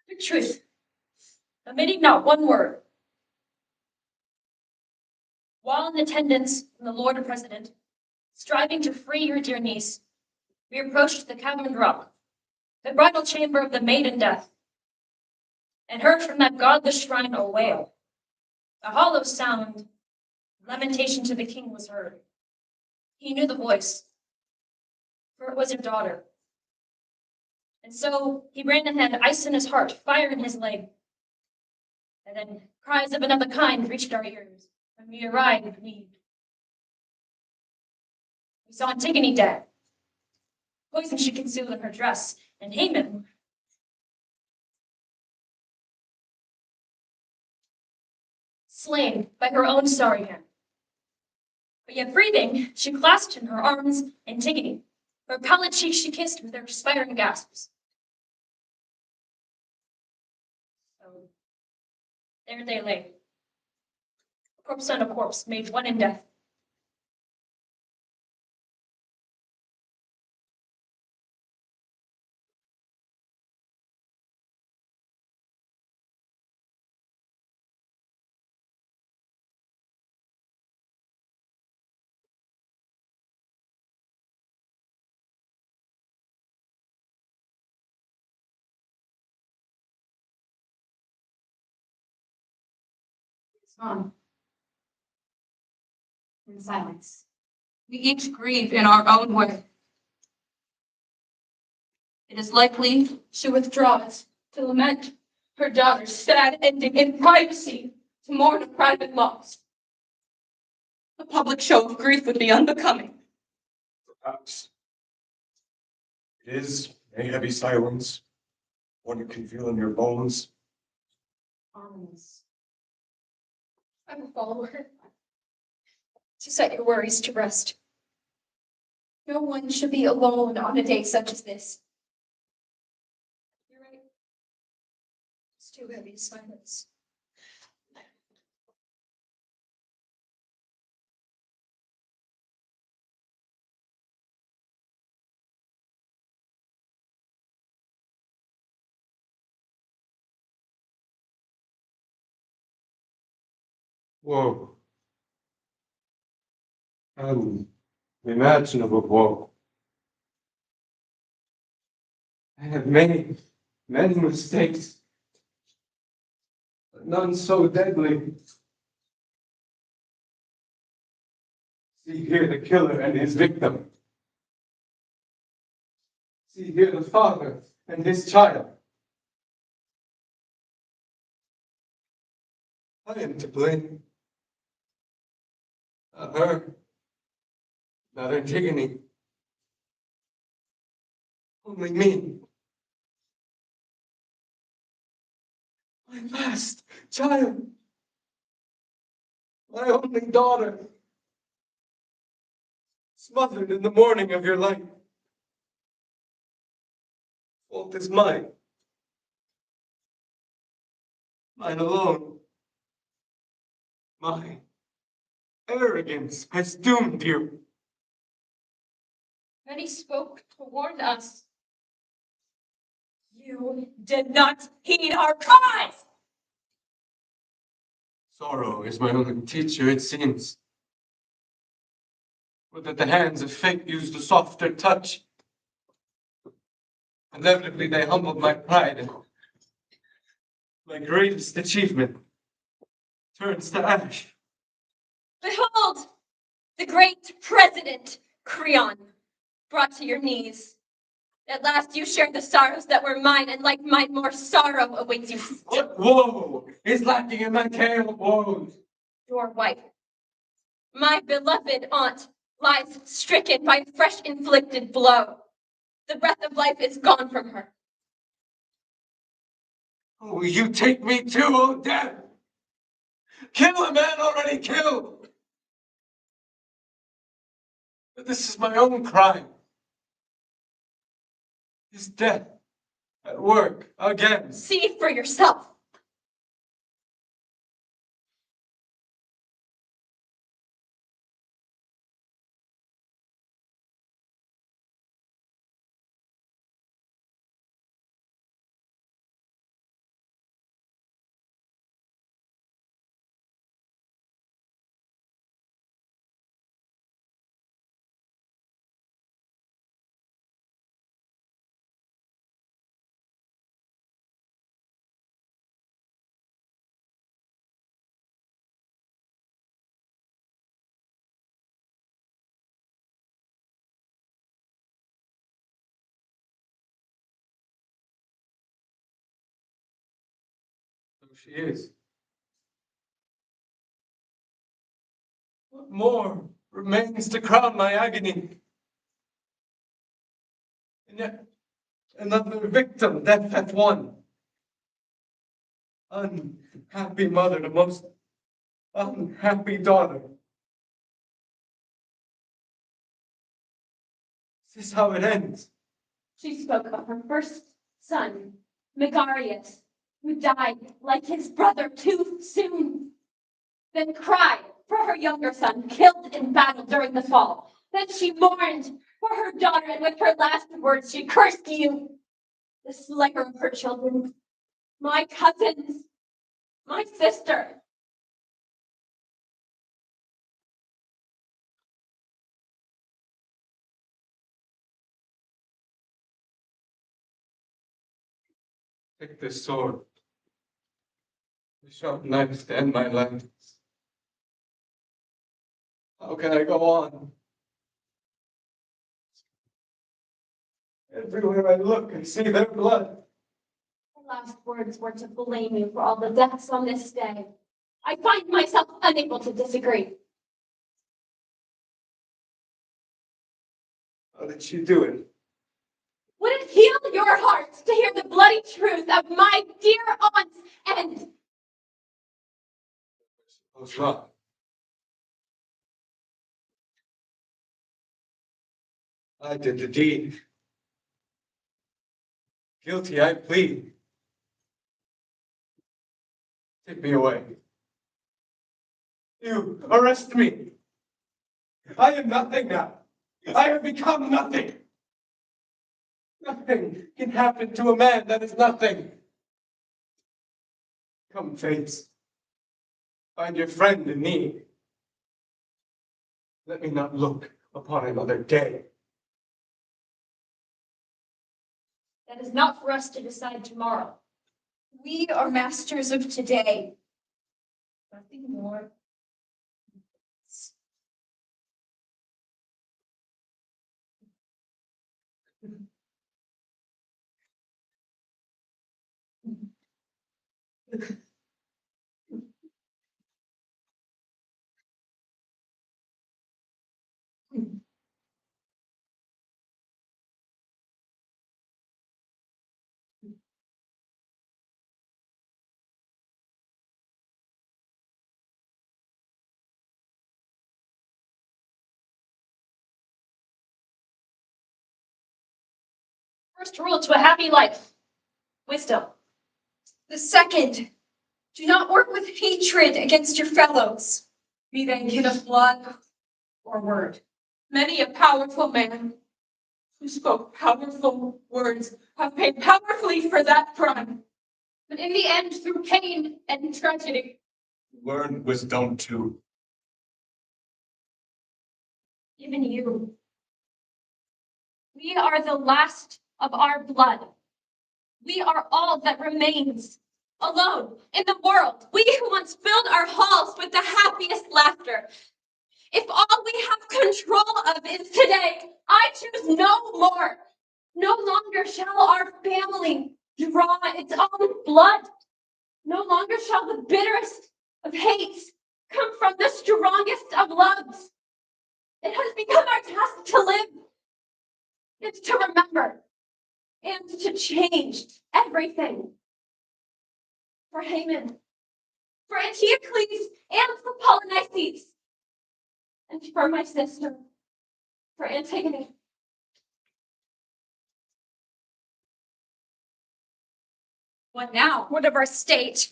The truth, omitting not one word. While in attendance on the Lord President, striving to free your dear niece, we approached the caverned rock, the bridal chamber of the maiden death, and heard from that godless shrine a wail, a hollow sound, lamentation to the king was heard. He knew the voice, for it was your daughter. And so he ran ahead, ice in his heart, fire in his leg. And then cries of another kind reached our ears, and we arrived we saw Antigone dead, poison she concealed in her dress, and Haman slain by her own sorry hand. But yet breathing, she clasped in her arms Antigone. Her pallid cheek she kissed with her expiring gasps. So there they lay, corpse on a corpse, made one in death. In silence. We each grieve in our own way. It is likely she withdraws to lament her daughter's sad ending in privacy, to mourn a private loss. A public show of grief would be unbecoming. Perhaps. It is a heavy silence. One you can feel in your bones. Ominous. I will follow her to set your worries to rest. No one should be alone on a day such as this. You're right. It's too heavy a silence. Woe. Unimaginable woe. I have made many mistakes, but none so deadly. See here the killer and his victim. See here the father and his child. I am to blame. Not her. Not Antigone. Only me. My last child. My only daughter. Smothered in the morning of your light. Fault is mine. Mine alone. My arrogance has doomed you. Many spoke to warn us. You did not heed our cries. Sorrow is my only teacher, it seems. Would that the hands of fate used a softer touch. Inevitably, they humbled my pride, and my greatest achievement turns to ash. Behold, the great president, Creon, brought to your knees. At last you shared the sorrows that were mine, and like mine, more sorrow awaits you. What woe is lacking in my tale of woes? Your wife, my beloved aunt, lies stricken by a fresh inflicted blow. The breath of life is gone from her. Oh, you take me too, oh death! Kill a man already killed! But this is my own crime. His death at work again. See for yourself. So she is. What more remains to crown my agony? And yet another victim death hath won. Unhappy mother to most unhappy daughter. Is this how it ends? She spoke of her first son, Megarius, who died like his brother too soon. Then cried for her younger son, killed in battle during the fall. Then she mourned for her daughter, and with her last words she cursed you, the slayer of her children, my cousins, my sister. Take this sword. The sharp knife to end my life. How can I go on? Everywhere I look, I see their blood. Her last words were to blame you for all the deaths on this day. I find myself unable to disagree. How did she do it? Would it heal your heart to hear the bloody truth of my dear aunt's end? Suppose not. I did the deed. Guilty I plead. Take me away. You arrest me. I am nothing now. I have become nothing. Nothing can happen to a man that is nothing. Come, fates. Find your friend in need. Let me not look upon another day. That is not for us to decide tomorrow. We are masters of today. Nothing more. First rule to a happy life, wisdom. The second, do not work with hatred against your fellows, be they kin of blood or word. Many a powerful man who spoke powerful words have paid powerfully for that crime. But in the end, through pain and tragedy, Learn wisdom too. even you. We are the last of our blood. We are all that remains alone in the world. We who once filled our halls with the happiest laughter. If all we have control of is today, I choose no more. No longer shall our family draw its own blood. No longer shall the bitterest of hates come from the strongest of loves. It has become our task to live and to remember and to change everything. For Haman, for Antigone, and for Polynices, and for my sister, For Antigone. What now? What of our state?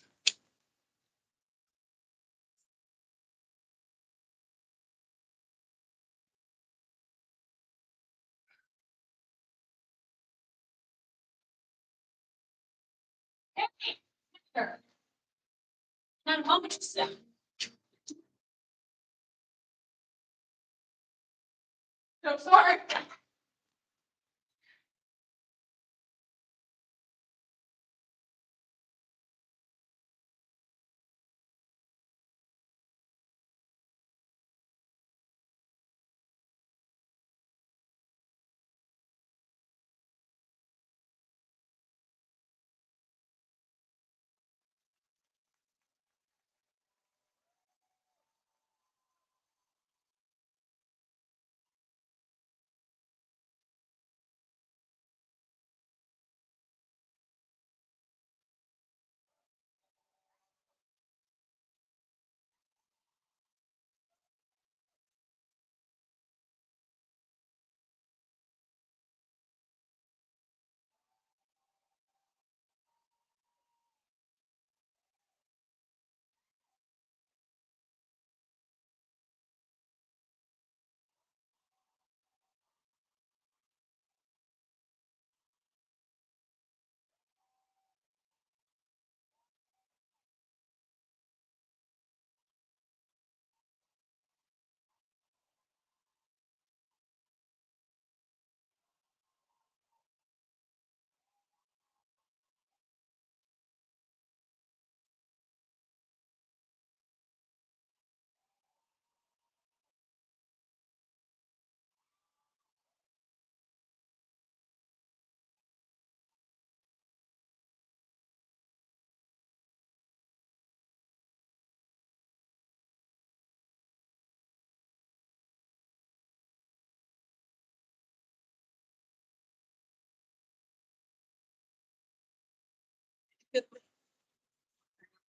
Not a moment to stop. So sorry.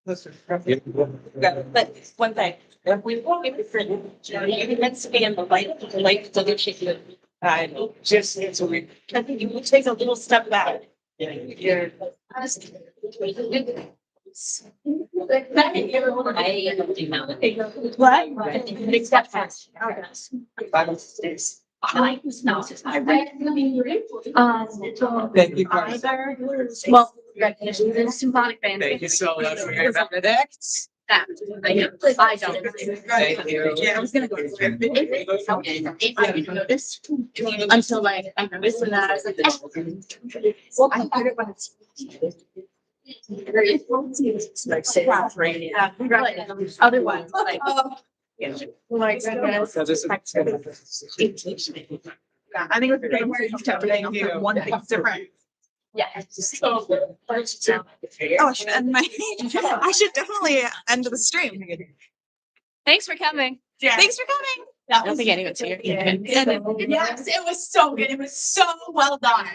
But one thing, if we walk in different, you can stay in the light solution. Just to I think you take a little step back. You're. What? Big step fast. I was not. I read. Thank you. Either, well, recognition is symbolic band. Thank you so much for your Benedict. That, I know, I don't. Thank you. Yeah, I was gonna go. If I didn't notice, until like, I noticed and then I was like, well, I heard it when it's. Like, say, right, yeah, otherwise, like. Yeah. My goodness. So this is. Yeah, I think it's Thank you. one thing's different. Yeah. So. Oh, I should end my, I should definitely end the stream. Thanks for coming. Yeah. Thanks for coming. That I don't was. think anyone's here. Yes, it was so good. It was so well done.